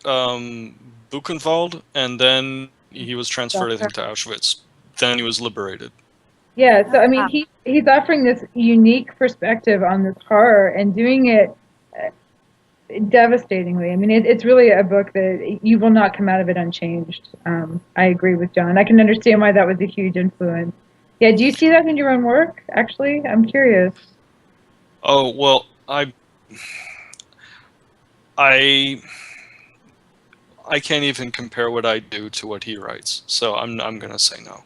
Speaker 2: Buchenwald, and then he was transferred, I think, to Auschwitz. Then he was liberated.
Speaker 3: Yeah, so I mean, he's offering this unique perspective on this horror and doing it devastatingly. I mean, it's really a book that you will not come out of it unchanged. I agree with John. I can understand why that was a huge influence. Yeah, do you see that in your own work, actually? I'm curious.
Speaker 2: Oh, well, I can't even compare what I do to what he writes, so I'm going to say no.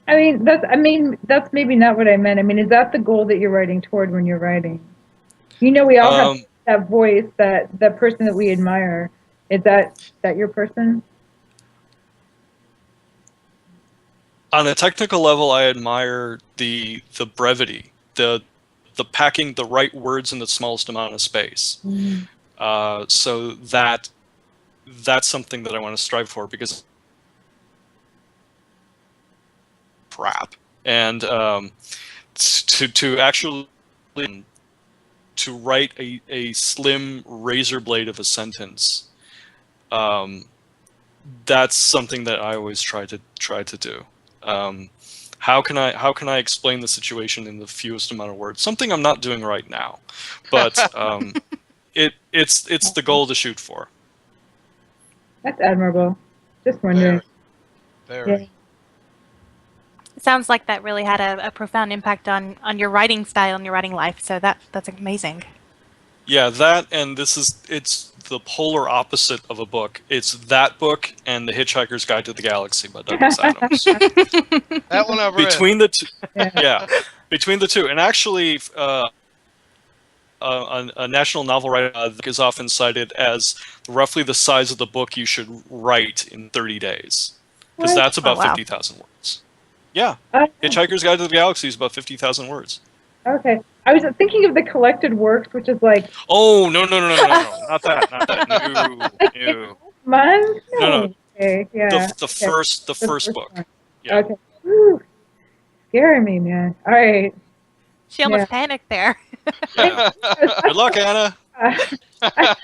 Speaker 3: I mean, that's maybe not what I meant. I mean, is that the goal that you're writing toward when you're writing? You know, we all have that voice, that person that we admire. Is that your person?
Speaker 2: On a technical level, I admire the brevity, the packing the right words in the smallest amount of space.
Speaker 3: Mm-hmm.
Speaker 2: So that's something that I want to strive for, because crap. And to actually to write a slim razor blade of a sentence, that's something that I always try to do. How can I explain the situation in the fewest amount of words? Something I'm not doing right now, but it's the goal to shoot for.
Speaker 3: That's admirable. Just wondering.
Speaker 1: Very.
Speaker 3: Yeah.
Speaker 4: It sounds like that really had a profound impact on your writing style and your writing life. So that's amazing.
Speaker 2: Yeah, that, and it's the polar opposite of a book. It's that book and The Hitchhiker's Guide to the Galaxy by Douglas Adams.
Speaker 1: That one I've read.
Speaker 2: Between the two, yeah, between the two, and actually, a national novel writer is often cited as roughly the size of the book you should write in 30 days, because that's about 50,000 words. Yeah, Hitchhiker's Guide to the Galaxy is about 50,000 words.
Speaker 3: Okay. I was thinking of the collected works, which is like...
Speaker 2: Oh, no, not that, no.
Speaker 3: Months?
Speaker 2: No.
Speaker 3: Okay, yeah.
Speaker 2: The first book. Yeah.
Speaker 3: Okay. Whew. Scaring me, man. All right.
Speaker 4: She almost panicked there.
Speaker 2: Yeah. Good luck, Anna.
Speaker 3: I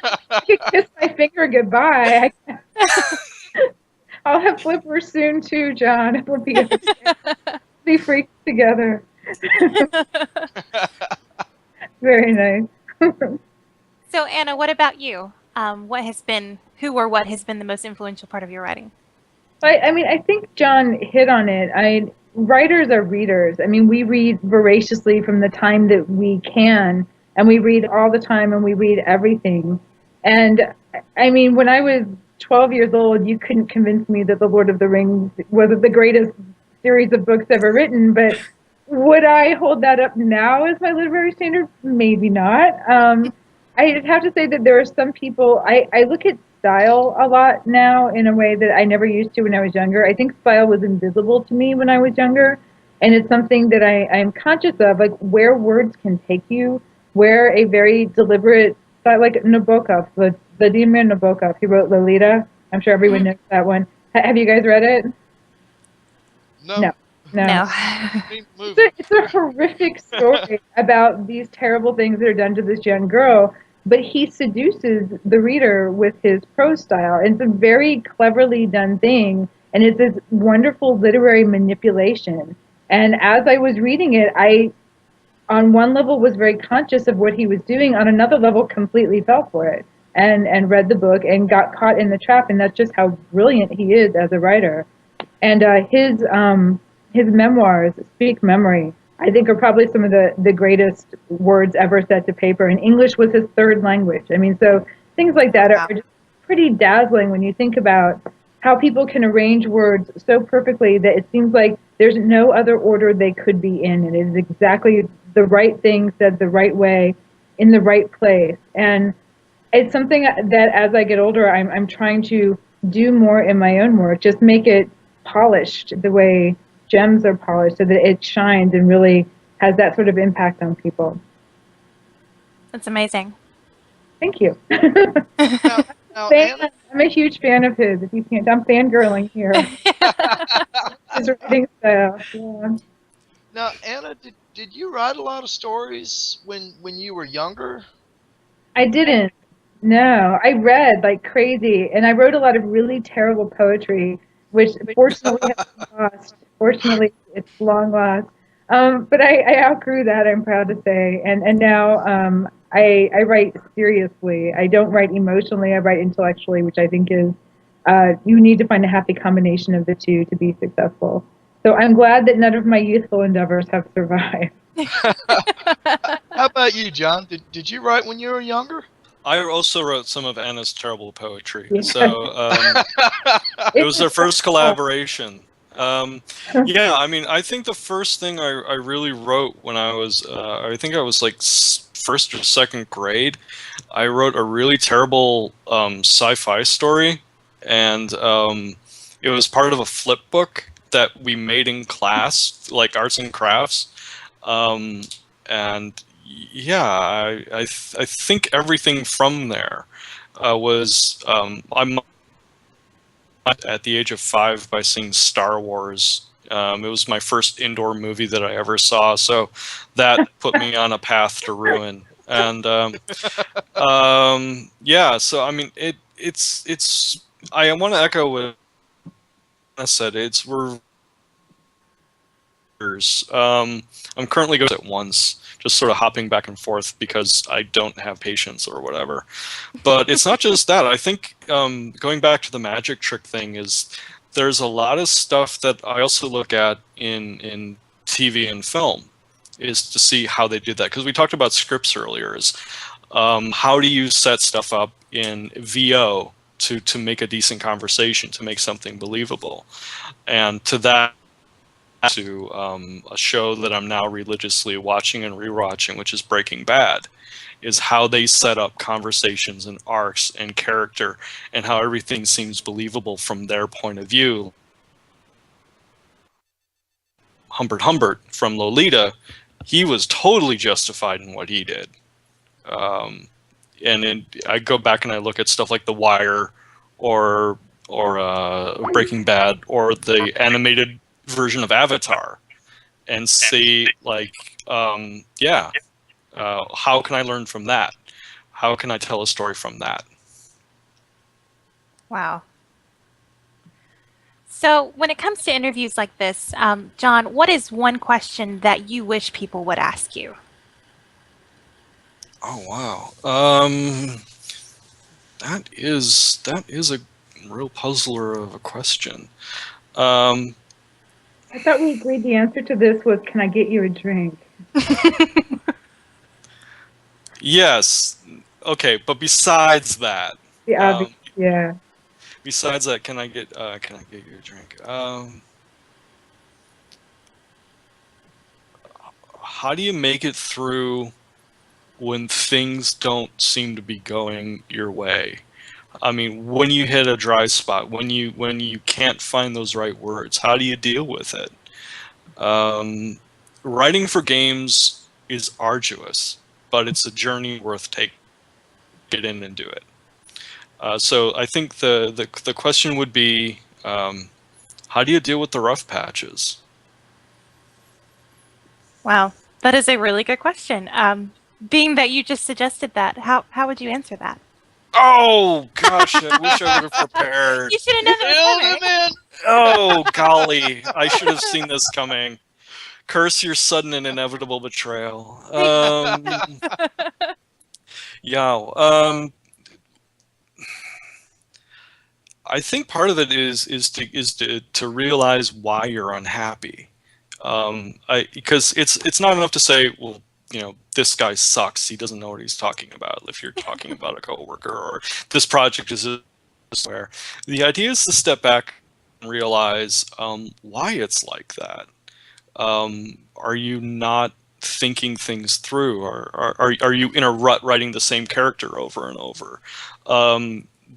Speaker 3: could kiss my finger goodbye. I'll have flippers soon too, John. We'll be freaked together. Very nice.
Speaker 4: So Anna, what about you? What has been the most influential part of your writing?
Speaker 3: I mean, I think John hit on it. Writers are readers. I mean, we read voraciously from the time that we can, and we read all the time, and we read everything. And I mean, when I was 12 years old, you couldn't convince me that The Lord of the Rings was the greatest series of books ever written, but would I hold that up now as my literary standard? Maybe not. I'd have to say that there are some people, I look at style a lot now in a way that I never used to when I was younger. I think style was invisible to me when I was younger, and it's something that I'm conscious of, like where words can take you, where a very deliberate style, like Nabokov, Vladimir Nabokov, he wrote Lolita. I'm sure everyone knows that one. Have you guys read it?
Speaker 1: No.
Speaker 3: It's a horrific story about these terrible things that are done to this young girl, but he seduces the reader with his prose style. It's a very cleverly done thing, and it's this wonderful literary manipulation. And as I was reading it, I, on one level, was very conscious of what he was doing. On another level, completely fell for it and read the book and got caught in the trap. And that's just how brilliant he is as a writer. And his memoirs, Speak Memory, I think are probably some of the greatest words ever set to paper. And English was his third language. I mean, so things like that are just pretty dazzling when you think about how people can arrange words so perfectly that it seems like There's no other order they could be in. It is exactly the right thing said the right way in the right place. And it's something that as I get older, I'm trying to do more in my own work, just make it polished the way gems are polished so that it shines and really has that sort of impact on people.
Speaker 4: That's amazing.
Speaker 3: Thank you.
Speaker 1: Now, Anna,
Speaker 3: I'm a huge fan of his. If you can't, I'm fangirling here. His writing style. Yeah.
Speaker 1: now, Anna, did you write a lot of stories when you were younger?
Speaker 3: I didn't. No, I read like crazy, and I wrote a lot of really terrible poetry, which fortunately has been lost. Fortunately, it's long lost. But I outgrew that. I'm proud to say, and now I write seriously. I don't write emotionally. I write intellectually, which I think is you need to find a happy combination of the two to be successful. So I'm glad that none of my youthful endeavors have survived.
Speaker 1: How about you, John? Did you write when you were younger?
Speaker 2: I also wrote some of Anna's terrible poetry.
Speaker 3: Yeah.
Speaker 2: So it was their first collaboration. Yeah, I mean, I think the first thing I really wrote when I was, I think I was like first or second grade, I wrote a really terrible sci-fi story, and it was part of a flip book that we made in class, like arts and crafts. And yeah, I think everything from there was I'm at the age of 5 by seeing Star Wars. It was my first indoor movie that I ever saw, so that put me on a path to ruin. And yeah, so I mean, it's I want to echo what I said. I'm currently going at once, just sort of hopping back and forth because I don't have patience or whatever. But it's not just that. I think going back to the magic trick thing is there's a lot of stuff that I also look at in TV and film is to see how they did that. Because we talked about scripts earlier. Is how do you set stuff up in VO to make a decent conversation, to make something believable? And to that, to a show that I'm now religiously watching and rewatching, which is Breaking Bad, is how they set up conversations and arcs and character and how everything seems believable from their point of view. Humbert from Lolita, he was totally justified in what he did. I go back and I look at stuff like The Wire or Breaking Bad or the animated version of Avatar and see like how can I learn from that? How can I tell a story from that?
Speaker 4: Wow. So when it comes to interviews like this, John, what is one question that you wish people would ask you?
Speaker 2: Oh wow, that is a real puzzler of a question.
Speaker 3: I thought we agreed the answer to this was, can I get you a drink?
Speaker 2: Yes. Okay, but besides that,
Speaker 3: The obvious, yeah.
Speaker 2: besides that, can I get you a drink? How do you make it through when things don't seem to be going your way? I mean, when you hit a dry spot, when you can't find those right words, how do you deal with it? Writing for games is arduous, but it's a journey worth taking. Get in and do it. So I think the question would be, how do you deal with the rough patches?
Speaker 4: Wow, that is a really good question. Being that you just suggested that, how would you answer that?
Speaker 2: Oh gosh, I wish I would have prepared.
Speaker 4: You should have known that was coming.
Speaker 2: Oh golly, I should have seen this coming. Curse your sudden and inevitable betrayal. Yeah. I think part of it is to realize why you're unhappy. Because it's not enough to say, well, this guy sucks. He doesn't know what he's talking about. If you're talking about a coworker, or this project is where the idea is to step back realize why it's like that. Are you not thinking things through, or are you in a rut writing the same character over and over?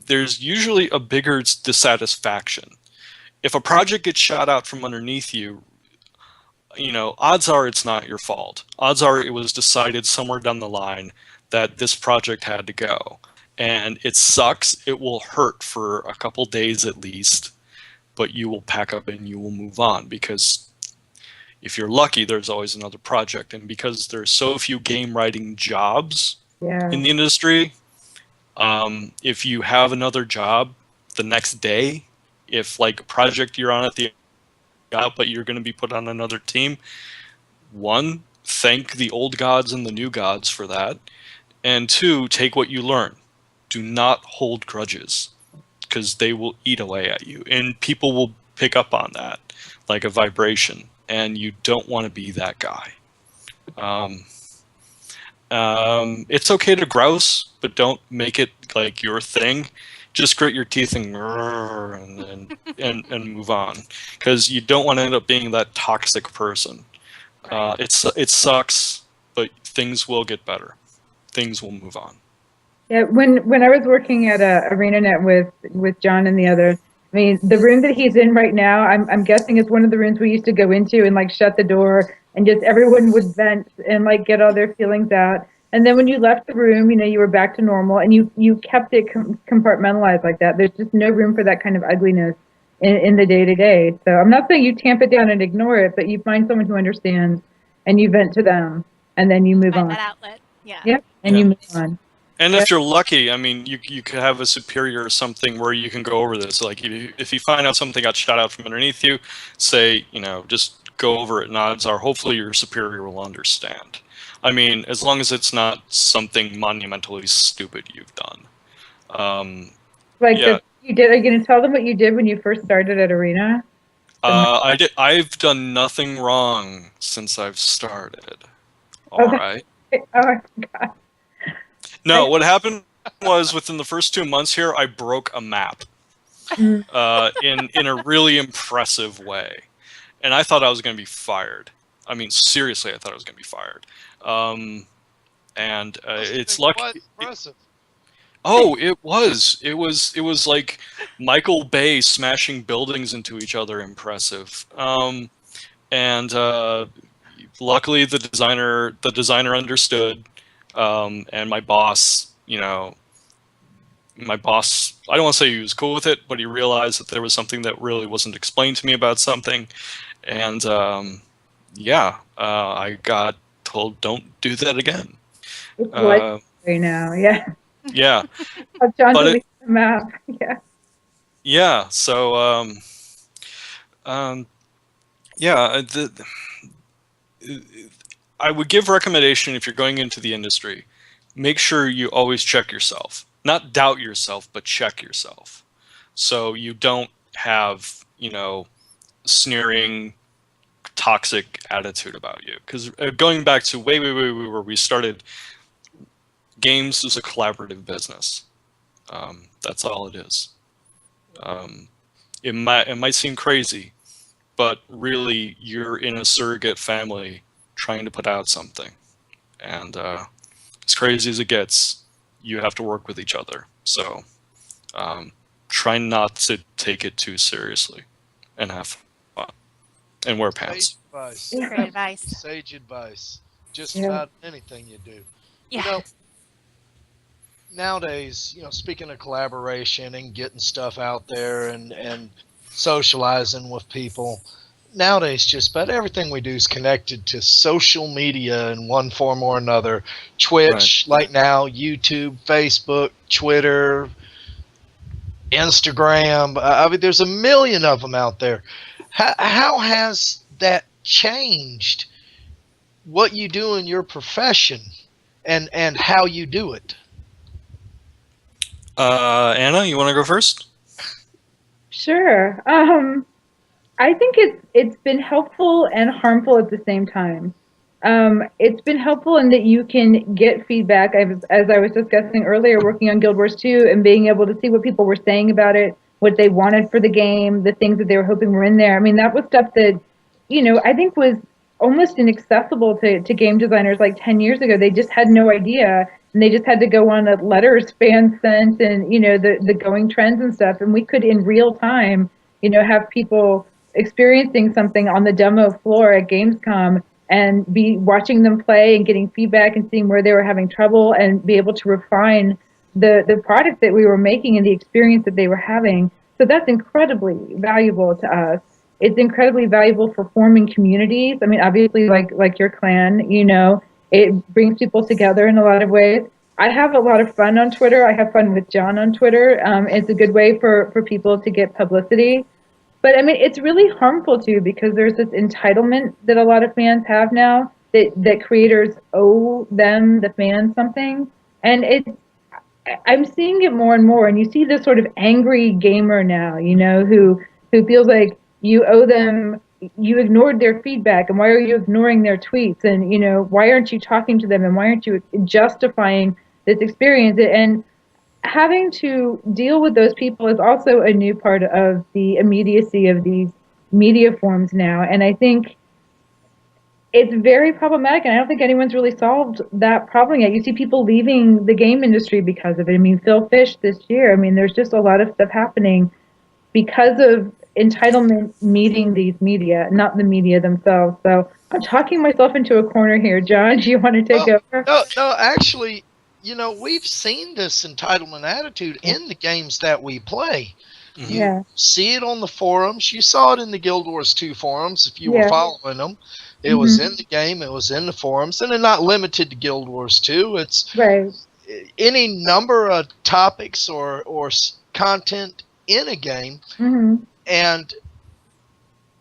Speaker 2: There's usually a bigger dissatisfaction. If a project gets shot out from underneath you, odds are it's not your fault. Odds are it was decided somewhere down the line that this project had to go. And it sucks. It will hurt for a couple days at least, but you will pack up and you will move on, because if you're lucky, there's always another project. And because there's so few game writing jobs in the industry, if you have another job the next day, if like a project you're on at the out, but you're going to be put on another team, one, thank the old gods and the new gods for that, and two, take what you learn. Do not hold grudges, because they will eat away at you, and people will pick up on that like a vibration, and you don't want to be that guy. It's okay to grouse, but don't make it like your thing. Just grit your teeth and move on, because you don't want to end up being that toxic person. It sucks, but things will get better. Things will move on.
Speaker 3: Yeah, when I was working at ArenaNet with John and the others, I mean, the room that he's in right now, I'm guessing it's one of the rooms we used to go into and like shut the door and just everyone would vent and like get all their feelings out. And then when you left the room, you were back to normal, and you kept it compartmentalized like that. There's just no room for that kind of ugliness in the day-to-day. So I'm not saying you tamp it down and ignore it, but you find someone who understands, and you vent to them, and then you move on.
Speaker 4: That outlet, yeah.
Speaker 3: Yep, and you move on.
Speaker 2: And if you're lucky, I mean, you could have a superior or something where you can go over this. Like if you find out something got shot out from underneath you, say, just go over it, and odds are hopefully your superior will understand. I mean, as long as it's not something monumentally stupid you've done.
Speaker 3: You did. Are you going to tell them what you did when you first started at Arena?
Speaker 2: I did. I've done nothing wrong since I've started. All right.
Speaker 3: Oh my God.
Speaker 2: No, what happened was within the first 2 months here, I broke a map in a really impressive way, and I thought I was going to be fired. I mean, seriously, I thought I was going to be fired. It's lucky. Oh, it was. It was like Michael Bay smashing buildings into each other. Impressive. Luckily, the designer understood, and my boss. My boss. I don't want to say he was cool with it, but he realized that there was something that really wasn't explained to me about something, and I got told don't do that again.
Speaker 3: It's legendary now, yeah.
Speaker 2: Yeah.
Speaker 3: John deleted the map, yeah.
Speaker 2: Yeah. So, I would give recommendation if you're going into the industry, make sure you always check yourself. Not doubt yourself, but check yourself. So you don't have, sneering, toxic attitude about you. Because going back to way where we started, games is a collaborative business. That's all it is. It might seem crazy, but really you're in a surrogate family trying to put out something. And as crazy as it gets, you have to work with each other. So try not to take it too seriously and have fun. And wear pants.
Speaker 4: Great advice.
Speaker 1: Sage advice. Just about anything you do.
Speaker 4: Yeah.
Speaker 1: Nowadays, speaking of collaboration and getting stuff out there and socializing with people, nowadays just about everything we do is connected to social media in one form or another. Twitch, like now, YouTube, Facebook, Twitter, Instagram. I mean, there's a million of them out there. How has that changed what you do in your profession and how you do it?
Speaker 2: Anna, you want to go first?
Speaker 3: Sure. I think it's been helpful and harmful at the same time. It's been helpful in that you can get feedback. As I was discussing earlier, working on Guild Wars 2 and being able to see what people were saying about it what they wanted for the game, the things that they were hoping were in there. I mean, that was stuff that, I think was almost inaccessible to game designers like 10 years ago. They just had no idea, and they just had to go on letters fans sent, and the going trends and stuff, and we could in real time have people experiencing something on the demo floor at Gamescom and be watching them play and getting feedback and seeing where they were having trouble and be able to refine the product that we were making and the experience that they were having. So that's incredibly valuable to us. It's incredibly valuable for forming communities. I mean, obviously, like your clan, it brings people together in a lot of ways. I have a lot of fun on Twitter. I have fun with John on Twitter. It's a good way for people to get publicity. But I mean, it's really harmful too, because there's this entitlement that a lot of fans have now that creators owe them, the fans, something. And I'm seeing it more and more. And you see this sort of angry gamer now, who feels like you owe them, you ignored their feedback, and why are you ignoring their tweets? And, why aren't you talking to them? And why aren't you justifying this experience? And having to deal with those people is also a new part of the immediacy of these media forms now. And I think it's very problematic, and I don't think anyone's really solved that problem yet. You see people leaving the game industry because of it. I mean, Phil Fish this year, I mean, there's just a lot of stuff happening because of entitlement meeting these media, not the media themselves. So I'm talking myself into a corner here. John, do you want to take over?
Speaker 1: No, actually, we've seen this entitlement attitude in the games that we play.
Speaker 2: Mm-hmm.
Speaker 3: Yeah.
Speaker 1: You see it on the forums. You saw it in the Guild Wars 2 forums if you were following them. It was in the game. It was in the forums. And they're not limited to Guild Wars 2. It's any number of topics or content in a game.
Speaker 3: Mm-hmm.
Speaker 1: And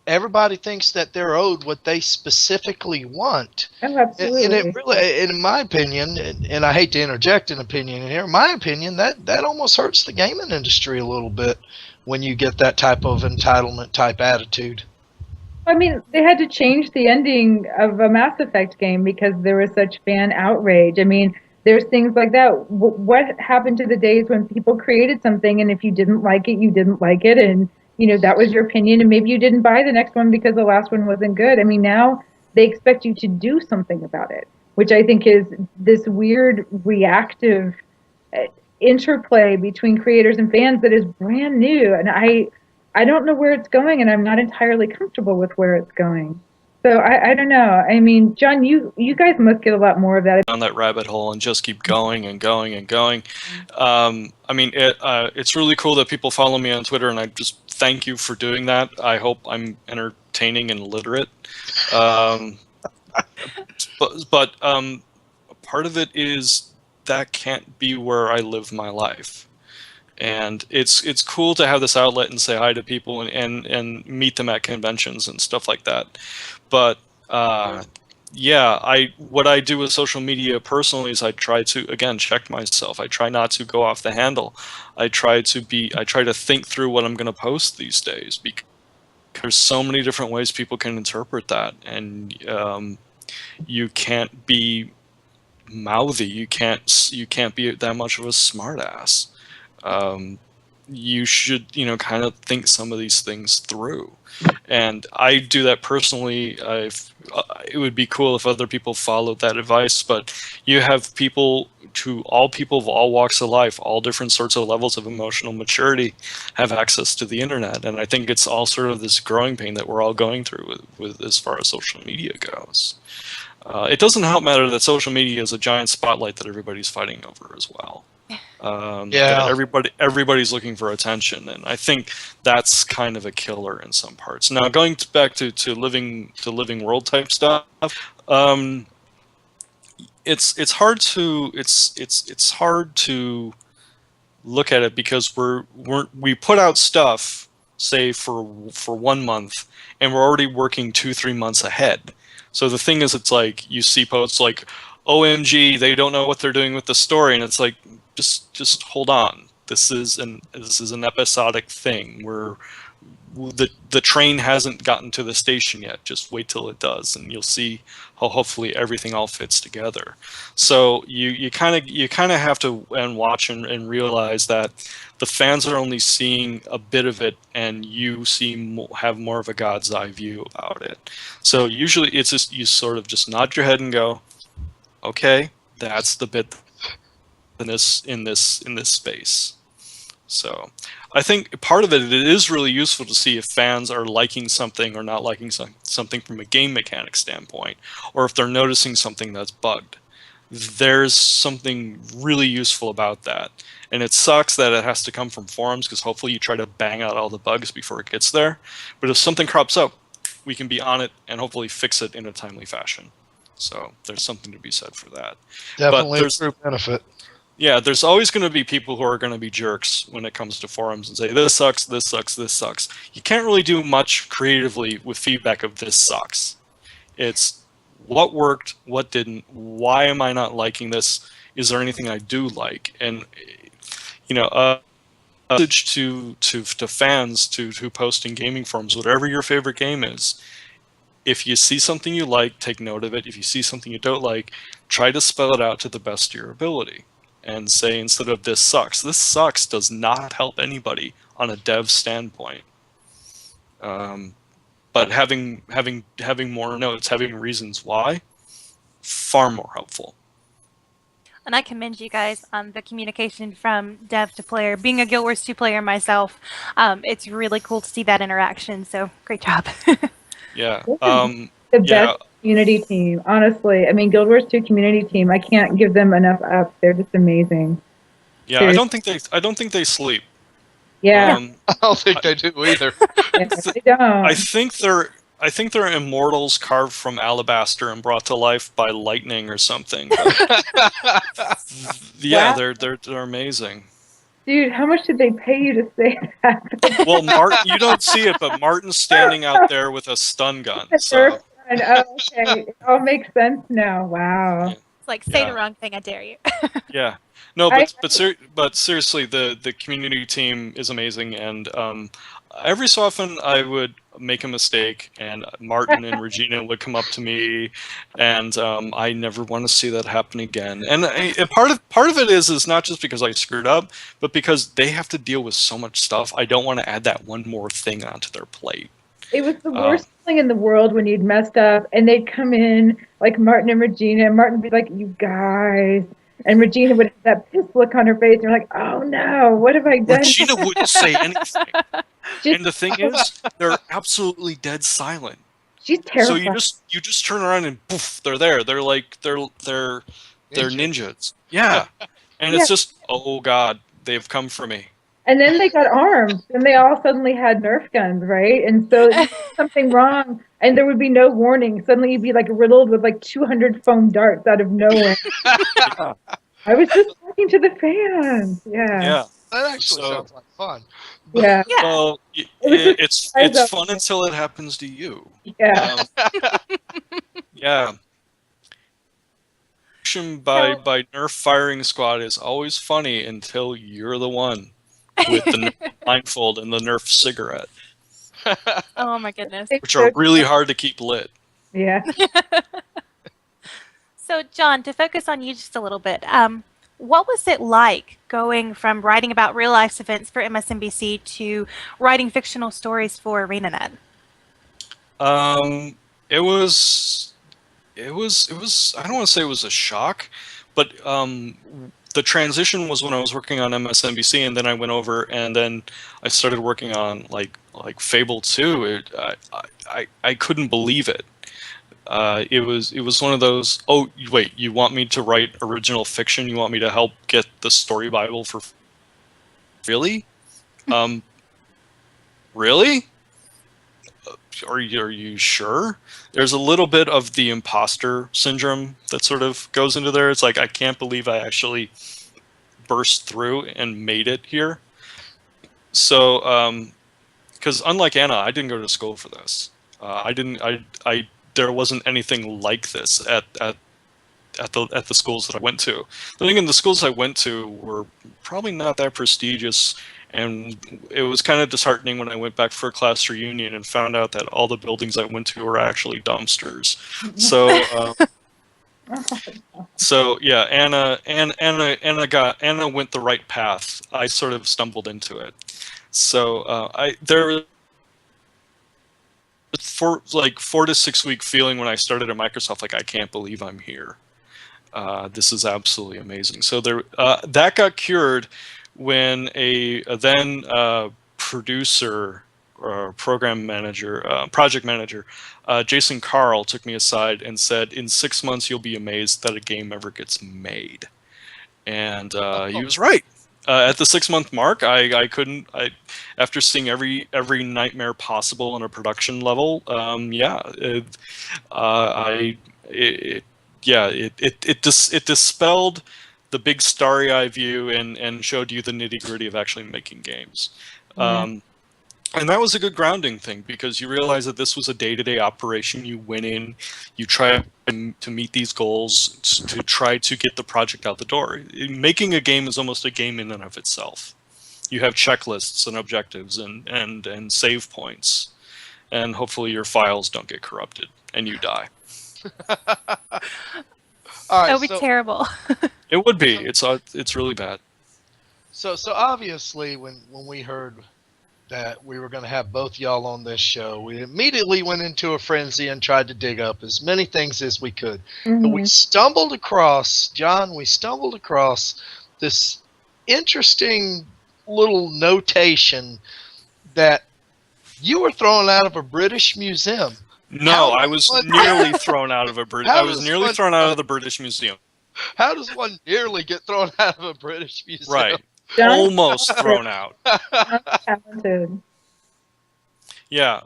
Speaker 1: everybody thinks that they're owed what they specifically want.
Speaker 3: Oh, absolutely.
Speaker 1: And it really, in my opinion, and I hate to interject an opinion in here, in my opinion, that almost hurts the gaming industry a little bit when you get that type of entitlement type attitude.
Speaker 3: I mean, they had to change the ending of a Mass Effect game because there was such fan outrage. I mean, there's things like that. What happened to the days when people created something, and if you didn't like it, you didn't like it, and that was your opinion, and maybe you didn't buy the next one because the last one wasn't good. I mean, now they expect you to do something about it, which I think is this weird reactive interplay between creators and fans that is brand new. And I don't know where it's going, and I'm not entirely comfortable with where it's going. So I don't know. I mean, John, you guys must get a lot more of that.
Speaker 2: Down that rabbit hole and just keep going and going and going. I mean, it's really cool that people follow me on Twitter, and I just thank you for doing that. I hope I'm entertaining and literate. But part of it is that can't be where I live my life. And it's cool to have this outlet and say hi to people and meet them at conventions and stuff like that. But what I do with social media personally is I try to, again, check myself. I try not to go off the handle. I try to think through what I'm going to post these days, because there's so many different ways people can interpret that, and you can't be mouthy. You can't be that much of a smartass. You should, kind of think some of these things through. And I do that personally. It would be cool if other people followed that advice, but you have people of all walks of life, all different sorts of levels of emotional maturity have access to the internet. And I think it's all sort of this growing pain that we're all going through with as far as social media goes. It doesn't help matter that social media is a giant spotlight that everybody's fighting over as well. That everybody's looking for attention, and I think that's kind of a killer in some parts. Now, going back to living world type stuff, it's hard to look at it because we put out stuff, say for 1 month, and we're already working 2-3 months ahead. So the thing is, it's like you see posts like, OMG, they don't know what they're doing with the story, and it's like, just hold on. This is an episodic thing. the train hasn't gotten to the station yet. Just wait till it does, and you'll see how hopefully everything all fits together. So you kind of have to watch and realize that the fans are only seeing a bit of it, and you have more of a God's eye view about it. So usually it's just you sort of just nod your head and go, okay, that's the bit in this space. So I think part of it is really useful to see if fans are liking something or not liking something from a game mechanic standpoint, or if they're noticing something that's bugged. There's something really useful about that. And it sucks that it has to come from forums, because hopefully you try to bang out all the bugs before it gets there. But if something crops up, we can be on it and hopefully fix it in a timely fashion. So there's something to be said for that.
Speaker 1: Definitely a true benefit.
Speaker 2: Yeah, there's always going to be people who are going to be jerks when it comes to forums and say, this sucks, this sucks, this sucks. You can't really do much creatively with feedback of this sucks. It's what worked, what didn't, why am I not liking this? Is there anything I do like? And, a message to fans who post in gaming forums, whatever your favorite game is, if you see something you like, take note of it. If you see something you don't like, try to spell it out to the best of your ability. And say, instead of this sucks does not help anybody on a dev standpoint. But having more notes, having reasons why, far more helpful.
Speaker 4: And I commend you guys on the communication from dev to player. Being a Guild Wars 2 player myself, it's really cool to see that interaction. So great job.
Speaker 2: Yeah.
Speaker 3: The best community team, honestly. I mean, Guild Wars 2 community team. I can't give them enough up. They're just amazing.
Speaker 2: Yeah,
Speaker 3: Seriously.
Speaker 2: I don't think they sleep.
Speaker 3: Yeah.
Speaker 1: I don't think they do either.
Speaker 3: Yeah, they don't.
Speaker 2: I think they're immortals carved from alabaster and brought to life by lightning or something. Yeah,
Speaker 3: Wow.
Speaker 2: they're amazing.
Speaker 3: Dude, how much did they pay you to say that?
Speaker 2: Well, Martin, you don't see it, but Martin's standing out there with a stun gun. So
Speaker 3: Oh, okay. It all makes sense now. Wow.
Speaker 2: Yeah.
Speaker 4: It's like, say the wrong thing, I dare you.
Speaker 2: yeah, no, but seriously, the community team is amazing, and every so often I would make a mistake, and Martin and Regina would come up to me, and I never want to see that happen again. And part of it is not just because I screwed up, but because they have to deal with so much stuff. I don't want to add that one more thing onto their plate.
Speaker 3: It was the worst feeling in the world when you'd messed up and they'd come in like Martin and Regina, and Martin would be like, you guys. And Regina would have that pissed look on her face, and you're like, oh no, what have I done?
Speaker 2: Regina wouldn't say anything. And the thing is, they're absolutely dead silent.
Speaker 3: She's terrified.
Speaker 2: So you just turn around and poof, they're there. They're like they're ninjas. Yeah. And it's just, oh God, they've come for me.
Speaker 3: And then they got armed, and they all suddenly had Nerf guns, right? And so if you did something wrong, and there would be no warning. Suddenly you'd be like riddled with like 200 foam darts out of nowhere. I was just talking to the fans. Yeah.
Speaker 1: That actually sounds like fun.
Speaker 3: Yeah.
Speaker 2: Well, it's fun until it happens to you.
Speaker 3: Yeah.
Speaker 2: Yeah. By Nerf firing squad is always funny until you're the one with the Nerf blindfold and the Nerf cigarette.
Speaker 4: Oh my goodness.
Speaker 2: Which are really hard to keep lit.
Speaker 3: Yeah.
Speaker 4: So, John, to focus on you just a little bit, what was it like going from writing about real life events for MSNBC to writing fictional stories for ArenaNet?
Speaker 2: It was I don't want to say it was a shock, but the transition was when I was working on MSNBC, and then I went over and then I started working on like Fable 2. I couldn't believe it. It was one of those, oh wait, you want me to write original fiction? You want me to help get the story Bible for really? Really? Are you sure? There's a little bit of the imposter syndrome that sort of goes into there. It's like, I can't believe I actually burst through and made it here. So, because unlike Anna, I didn't go to school for this. There wasn't anything like this at the schools that I went to. But again, the schools I went to were probably not that prestigious, And it was kind of disheartening when I went back for a class reunion and found out that all the buildings I went to were actually dumpsters. So yeah, Anna went the right path. I sort of stumbled into it. So there for like 4 to 6 week feeling when I started at Microsoft, like I can't believe I'm here. This is absolutely amazing. So that got cured when a then producer or program manager, project manager, Jason Carl took me aside and said, "In 6 months, you'll be amazed that a game ever gets made." And he was right. At the 6 month mark, I couldn't. After seeing every nightmare possible on a production level, it dispelled the big starry-eye view and showed you the nitty-gritty of actually making games. And that was a good grounding thing, because you realize that this was a day-to-day operation. You went in, you try to meet these goals, to try to get the project out the door. Making a game is almost a game in and of itself. You have checklists and objectives and save points, and hopefully your files don't get corrupted and you die.
Speaker 1: All right,
Speaker 4: That would be terrible.
Speaker 2: It would be. It's really bad.
Speaker 1: So obviously, when we heard that we were going to have both y'all on this show, we immediately went into a frenzy and tried to dig up as many things as we could. But we stumbled across, John, this interesting little notation that you were thrown out of a British museum.
Speaker 2: No, I was nearly thrown out of a British. I was nearly thrown out of the British Museum.
Speaker 1: How does one nearly get thrown out of a British museum?
Speaker 2: Right. Almost thrown out.
Speaker 3: Talented.
Speaker 2: Yeah.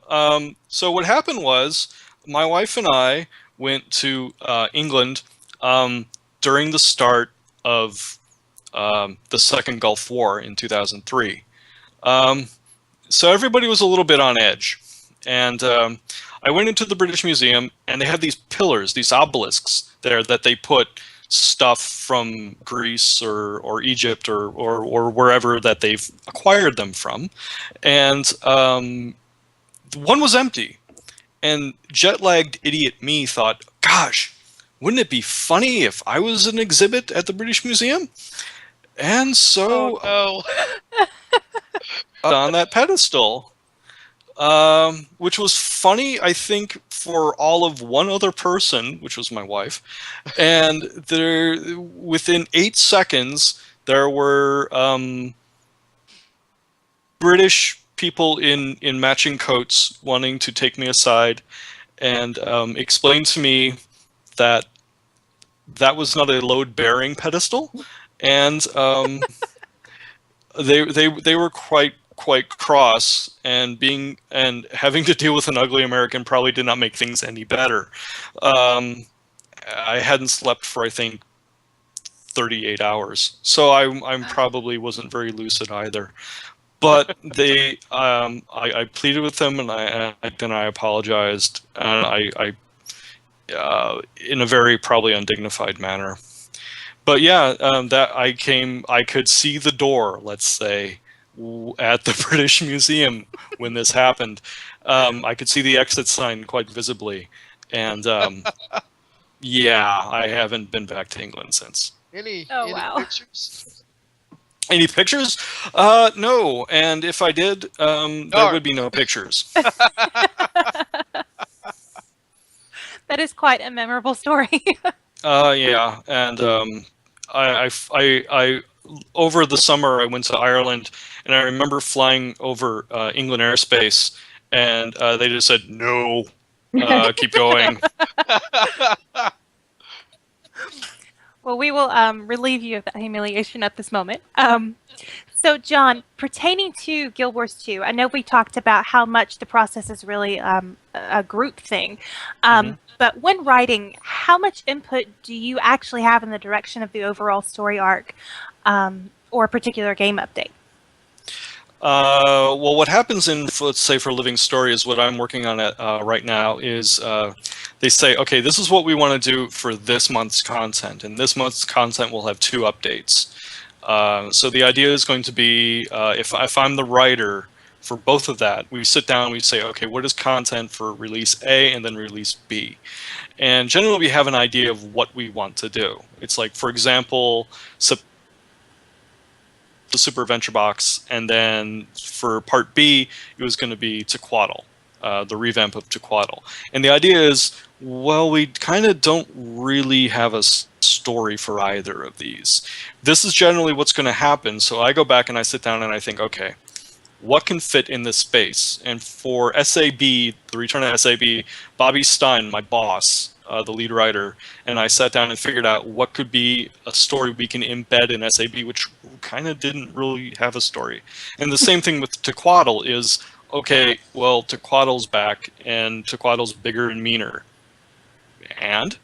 Speaker 2: So what happened was, my wife and I went to England during the start of the Second Gulf War in 2003. So everybody was a little bit on edge. And I went into the British Museum, and they had these pillars, these obelisks there that they put stuff from Greece or Egypt or wherever that they've acquired them from. And one was empty. And jet-lagged idiot me thought, gosh, wouldn't it be funny if I was an exhibit at the British Museum? And so on that pedestal, which was funny, I think, for all of one other person, which was my wife. And within 8 seconds, there were British people in matching coats wanting to take me aside and explain to me that was not a load-bearing pedestal, and they were quite cross, and having to deal with an ugly American probably did not make things any better. I hadn't slept for, I think, 38 hours, so I probably wasn't very lucid either. But I pleaded with them, and I apologized, and I in a very probably undignified manner. But yeah, I could see the door, let's say, at the British Museum when this happened. I could see the exit sign quite visibly, and yeah, I haven't been back to England since.
Speaker 1: Any pictures?
Speaker 2: Any pictures? No, and if I did, there would be no pictures.
Speaker 4: That is quite a memorable story.
Speaker 2: Yeah, and I over the summer I went to Ireland, and I remember flying over England airspace, and they just said no, keep going.
Speaker 4: Well, we will relieve you of that humiliation at this moment. So, John, pertaining to Guild Wars 2, I know we talked about how much the process is really a group thing. But when writing, how much input do you actually have in the direction of the overall story arc or a particular game update?
Speaker 2: Well, what happens let's say for Living Story is what I'm working on right now is they say, okay, this is what we want to do for this month's content, and this month's content will have 2 updates. So the idea is going to be, if I'm the writer for both of that, we sit down, we say, okay, what is content for release A and then release B? And generally we have an idea of what we want to do. It's like, for example, the Super Adventure Box, and then for part B, it was going to be Tequaddle, the revamp of Tequaddle. And the idea is, well, we kind of don't really have a story for either of these. This is generally what's going to happen. So I go back and I sit down and I think, okay, what can fit in this space? And for SAB, the Return of SAB, Bobby Stein, my boss, the lead writer, and I sat down and figured out what could be a story we can embed in SAB, which kind of didn't really have a story. And the same thing with Tequaddle is, okay, well, Tequaddle's back, and Tequaddle's bigger and meaner. And?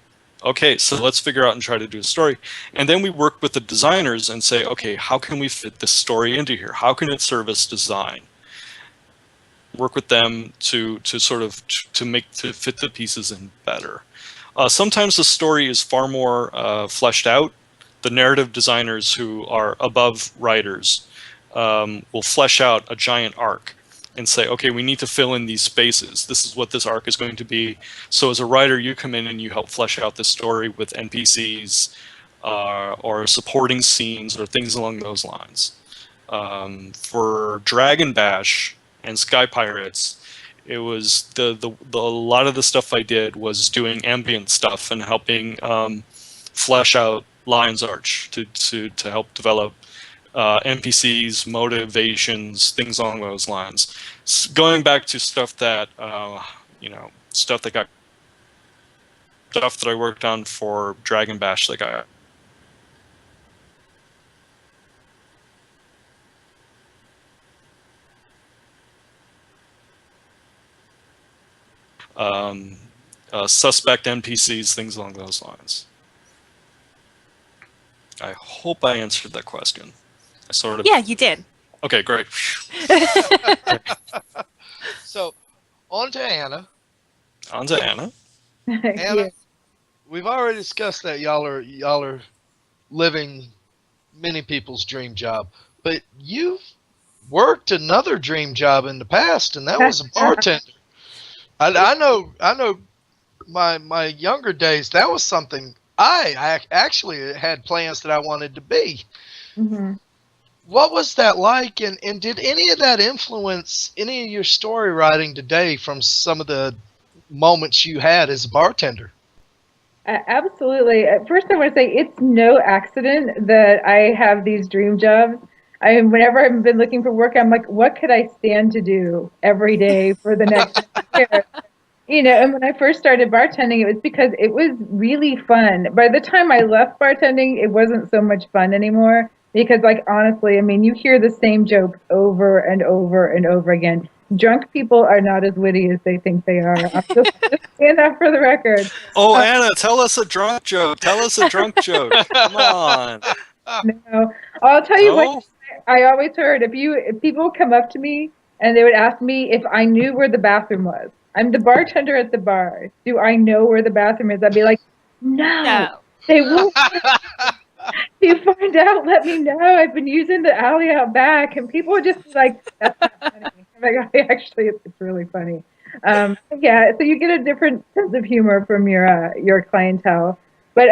Speaker 2: Okay, so let's figure out and try to do a story. And then we work with the designers and say, okay, how can we fit this story into here? How can it serve as design? Work with them to sort of to fit the pieces in better. Sometimes the story is far more fleshed out. The narrative designers who are above writers will flesh out a giant arc and say, okay, we need to fill in these spaces. This is what this arc is going to be. So as a writer, you come in and you help flesh out the story with NPCs or supporting scenes or things along those lines. For Dragon Bash and Sky Pirates, it was a lot of the stuff I did was doing ambient stuff and helping flesh out Lion's Arch to help develop NPCs, motivations, things along those lines. Going back to stuff that stuff that I worked on for Dragon Bash that got suspect NPCs, things along those lines. I hope I answered that question. I sort of.
Speaker 4: Yeah, you did.
Speaker 2: Okay, great.
Speaker 1: So, on to Anna.
Speaker 2: On to Anna.
Speaker 1: Anna,
Speaker 3: Yeah.
Speaker 1: we've already discussed that y'all are living many people's dream job, but you've worked another dream job in the past, and that was a bartender. I know. My younger days, that was something I actually had plans that I wanted to be.
Speaker 3: Mhm.
Speaker 1: What was that like, and did any of that influence any of your story writing today from some of the moments you had as a bartender?
Speaker 3: Absolutely. At first, I want to say it's no accident that I have these dream jobs. Whenever I've been looking for work, I'm like, what could I stand to do every day for the next year? And when I first started bartending, it was because it was really fun. By the time I left bartending, it wasn't so much fun anymore because, like, honestly, I mean, you hear the same jokes over and over and over again. Drunk people are not as witty as they think they are. I'm just saying that for the record.
Speaker 2: Oh, Anna, tell us a drunk joke. Tell us a drunk joke. Come on.
Speaker 3: No, I'll tell you
Speaker 2: No?
Speaker 3: what I always heard. If people come up to me and they would ask me if I knew where the bathroom was. I'm the bartender at the bar. Do I know where the bathroom is? I'd be like, no. They won't. If you find out, let me know. I've been using the alley out back, and people would just be like, that's not funny. I'm like, actually, it's really funny. Yeah, so you get a different sense of humor from your clientele, but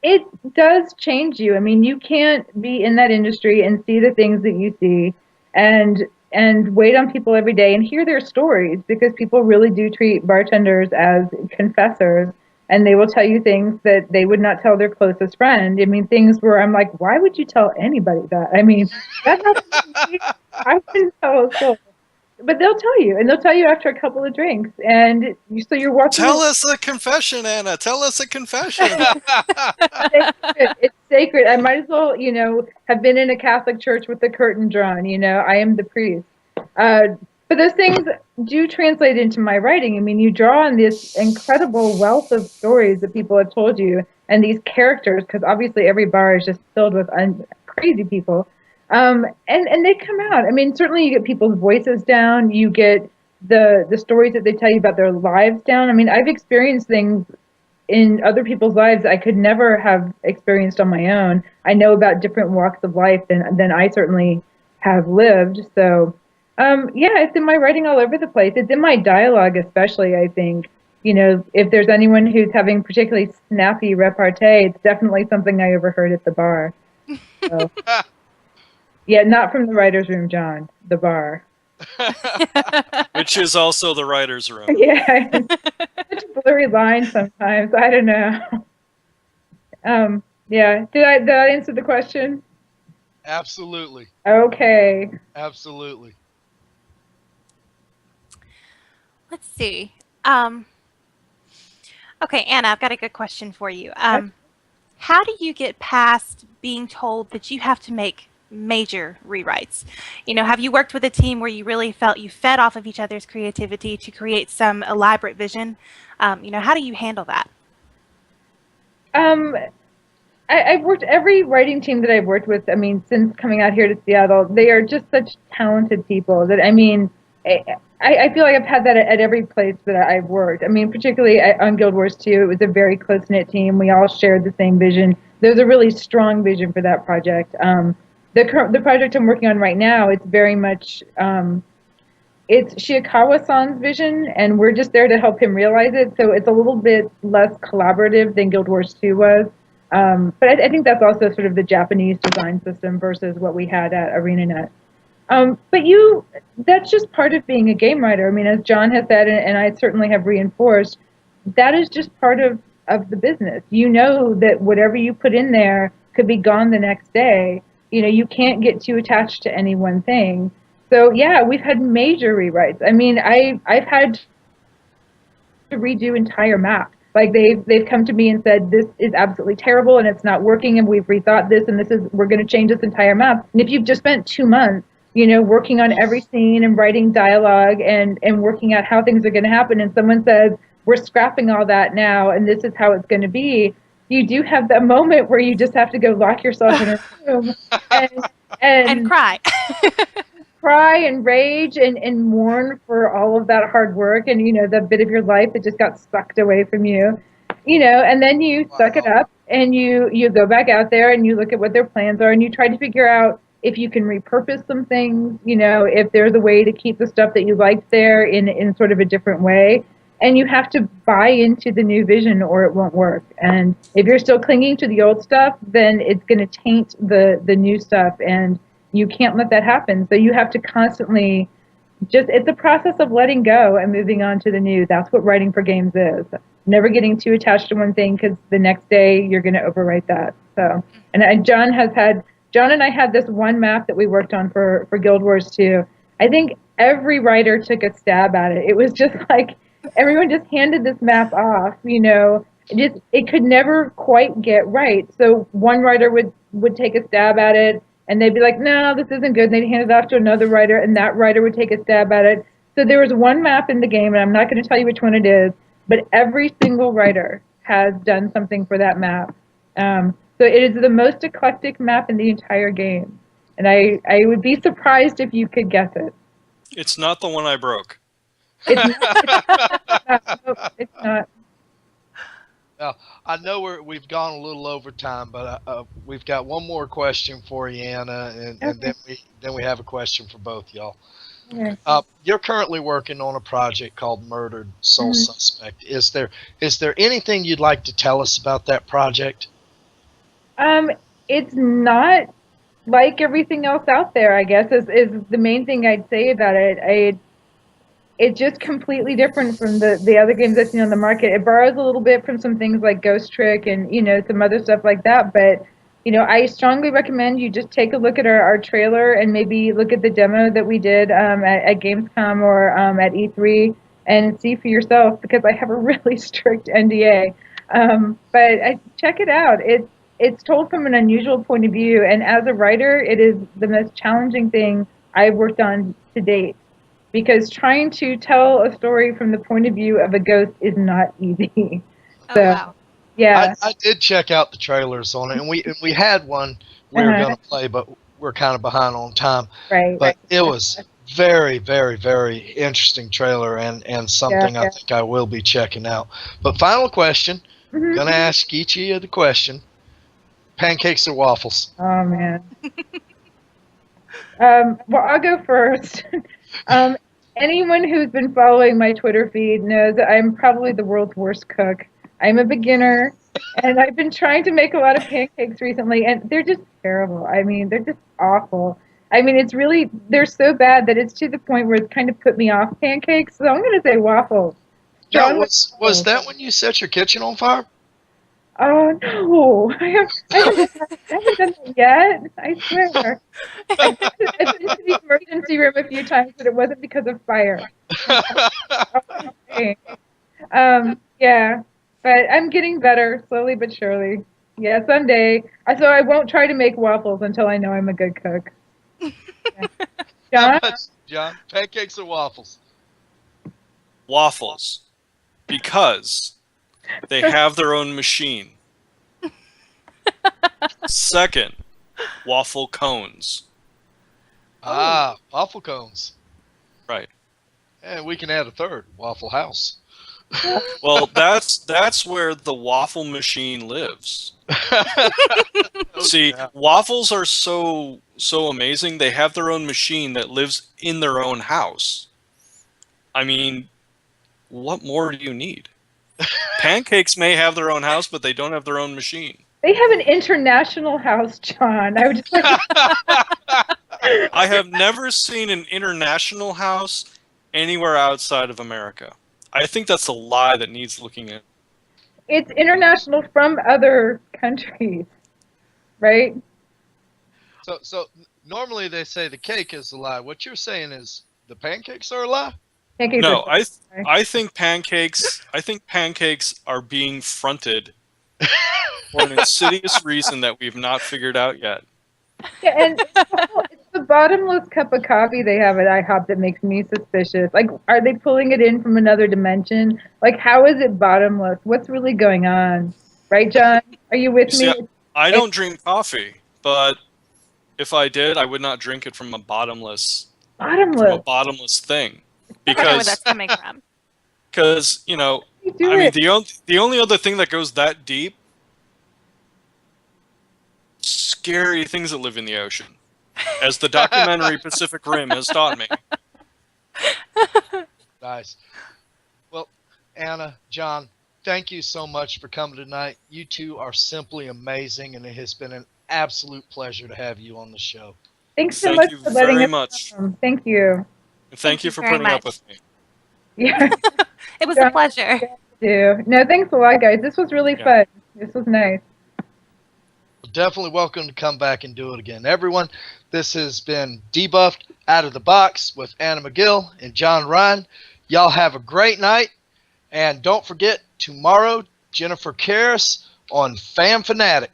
Speaker 3: it does change you. I mean, you can't be in that industry and see the things that you see, and wait on people every day and hear their stories, because people really do treat bartenders as confessors, and they will tell you things that they would not tell their closest friend. I mean, things where I'm like, why would you tell anybody that? I mean, that happened to me. I wouldn't tell a soul. But they'll tell you, and they'll tell you after a couple of drinks, and so you're watching.
Speaker 2: Tell us a confession, Anna. Tell us a confession.
Speaker 3: It's sacred. I might as well, have been in a Catholic church with the curtain drawn. I am the priest. But those things do translate into my writing. I mean, you draw on this incredible wealth of stories that people have told you, and these characters, because obviously every bar is just filled with crazy people. And they come out. I mean, certainly you get people's voices down. You get the stories that they tell you about their lives down. I mean, I've experienced things in other people's lives I could never have experienced on my own. I know about different walks of life than I certainly have lived. So, yeah, it's in my writing all over the place. It's in my dialogue, especially, I think. You know, if there's anyone who's having particularly snappy repartee, it's definitely something I overheard at the bar. So, yeah, not from the writer's room, John, the bar.
Speaker 2: Which is also the writer's room.
Speaker 3: Yeah, such a blurry line sometimes. I don't know. Yeah. Did I answer the question?
Speaker 1: Absolutely.
Speaker 3: Okay.
Speaker 1: Absolutely.
Speaker 4: Let's see. Okay, Anna, I've got a good question for you. How do you get past being told that you have to make major rewrites? You know, have you worked with a team where you really felt you fed off of each other's creativity to create some elaborate vision? You know, how do you handle that?
Speaker 3: I've worked every writing team that I've worked with. I mean, since coming out here to Seattle, they are just such talented people that I mean, I feel like I've had that at every place that I've worked. I mean, particularly on Guild Wars 2, it was a very close knit team. We all shared the same vision. There's a really strong vision for that project. The project I'm working on right now, it's very much it's Shiikawa-san's vision, and we're just there to help him realize it. So it's a little bit less collaborative than Guild Wars 2 was. But I think that's also sort of the Japanese design system versus what we had at ArenaNet. But that's just part of being a game writer. I mean, as John has said, and I certainly have reinforced, that is just part of the business. You know that whatever you put in there could be gone the next day. You know, you can't get too attached to any one thing. So yeah, we've had major rewrites. I mean, I've had to redo entire maps. Like they've come to me and said, this is absolutely terrible and it's not working and we've rethought this and we're going to change this entire map. And if you've just spent 2 months, you know, working on every scene and writing dialogue and working out how things are going to happen, and someone says, we're scrapping all that now and this is how it's going to be, you do have that moment where you just have to go lock yourself in a room and
Speaker 4: cry.
Speaker 3: cry and rage and mourn for all of that hard work and, you know, the bit of your life that just got sucked away from you, you know, and then you suck it up and you go back out there and you look at what their plans are and you try to figure out if you can repurpose some things, you know, if there's a way to keep the stuff that you liked there in sort of a different way. And you have to buy into the new vision or it won't work. And if you're still clinging to the old stuff, then it's going to taint the new stuff, and you can't let that happen. So you have to constantly it's a process of letting go and moving on to the new. That's what writing for games is. Never getting too attached to one thing because the next day you're going to overwrite that. So, and John and I had this one map that we worked on for Guild Wars 2. I think every writer took a stab at it. It was just like everyone just handed this map off, you know. It could never quite get right. So one writer would take a stab at it, and they'd be like, no, this isn't good. And they'd hand it off to another writer, and that writer would take a stab at it. So there was one map in the game, and I'm not going to tell you which one it is, but every single writer has done something for that map. So it is the most eclectic map in the entire game. And I would be surprised if you could guess it.
Speaker 2: It's not the one I broke.
Speaker 3: It's not.
Speaker 1: Now, I know we've gone a little over time, but we've got one more question for you, Anna, and then we have a question for both y'all.
Speaker 3: Okay.
Speaker 1: You're currently working on a project called Murdered Soul Suspect. Is there anything you'd like to tell us about that project?
Speaker 3: It's not like everything else out there, I guess, is the main thing I'd say about it. It's just completely different from the other games I've seen on the market. It borrows a little bit from some things like Ghost Trick and, you know, some other stuff like that. But, you know, I strongly recommend you just take a look at our trailer and maybe look at the demo that we did at Gamescom or at E3 and see for yourself, because I have a really strict NDA. But check it out. It's told from an unusual point of view, and as a writer, it is the most challenging thing I've worked on to date. Because trying to tell a story from the point of view of a ghost is not easy. So,
Speaker 4: wow.
Speaker 3: Yeah.
Speaker 1: I did check out the trailers on it, and we had one we were going to play, but we're kind of behind on time.
Speaker 3: Right.
Speaker 1: But it was very, very, very interesting trailer and something I think I will be checking out. But final question,
Speaker 3: Mhm.
Speaker 1: Gonna ask each of you the question: pancakes or waffles?
Speaker 3: Oh man. Well, I'll go first. Anyone who's been following my Twitter feed knows that I'm probably the world's worst cook. I'm a beginner, and I've been trying to make a lot of pancakes recently, and they're just terrible. I mean, they're just awful. I mean, they're so bad that it's to the point where it's kind of put me off pancakes. So I'm going to say waffles.
Speaker 1: Now,
Speaker 3: Strong
Speaker 1: was
Speaker 3: waffles.
Speaker 1: that when you set your kitchen on fire?
Speaker 3: Oh no, I haven't done that yet. I swear. I've been to the emergency room a few times, but it wasn't because of fire. Yeah, but I'm getting better slowly but surely. Yeah, someday. So I won't try to make waffles until I know I'm a good cook. Yeah.
Speaker 1: How
Speaker 3: John?
Speaker 1: much, John? Pancakes or waffles?
Speaker 2: Waffles, because they have their own machine. Second, waffle cones.
Speaker 1: Waffle cones.
Speaker 2: Right.
Speaker 1: And we can add a third: Waffle House.
Speaker 2: Well, that's where the waffle machine lives. See, waffles are so amazing. They have their own machine that lives in their own house. I mean, what more do you need? Pancakes may have their own house, but they don't have their own machine.
Speaker 3: They have an international house, John. I would just like
Speaker 2: I have never seen an international house anywhere outside of America. I think that's a lie that needs looking at.
Speaker 3: It's international from other countries, right?
Speaker 1: So normally they say the cake is a lie. What you're saying is the pancakes are a lie?
Speaker 3: Pancakes
Speaker 2: No,
Speaker 3: are-
Speaker 2: I think pancakes are being fronted for an insidious reason that we've not figured out yet.
Speaker 3: Yeah, and it's the bottomless cup of coffee they have at IHOP that makes me suspicious. Like, are they pulling it in from another dimension? Like, how is it bottomless? What's really going on? Right, John? Are you with
Speaker 2: You
Speaker 3: me?
Speaker 2: see, I don't drink coffee, but if I did, I would not drink it from a bottomless thing.
Speaker 4: I don't know where
Speaker 2: Because
Speaker 4: that's coming from.
Speaker 2: you know,
Speaker 3: You do
Speaker 2: I mean,
Speaker 3: it.
Speaker 2: the only other thing that goes that deep, scary things that live in the ocean, as the documentary Pacific Rim has taught me.
Speaker 1: Nice. Well, Anna, John, thank you so much for coming tonight. You two are simply amazing, and it has been an absolute pleasure to have you on the show.
Speaker 3: Thanks so
Speaker 2: Thank
Speaker 3: much
Speaker 2: you
Speaker 3: for letting
Speaker 2: very
Speaker 3: us
Speaker 2: much.
Speaker 3: come. Thank you.
Speaker 2: And
Speaker 4: Thank
Speaker 2: thank
Speaker 4: you
Speaker 2: you for
Speaker 4: very
Speaker 2: putting up
Speaker 4: much.
Speaker 2: with me.
Speaker 3: Yeah,
Speaker 4: It was a pleasure.
Speaker 3: do. No, thanks a lot, guys. This was really
Speaker 2: Yeah.
Speaker 3: fun. This was nice.
Speaker 1: Definitely welcome to come back and do it again. Everyone, this has been Debuffed Out of the Box with Anna Megill and John Ryan. Y'all have a great night. And don't forget, tomorrow, Jennifer Karras on Fan Fanatic.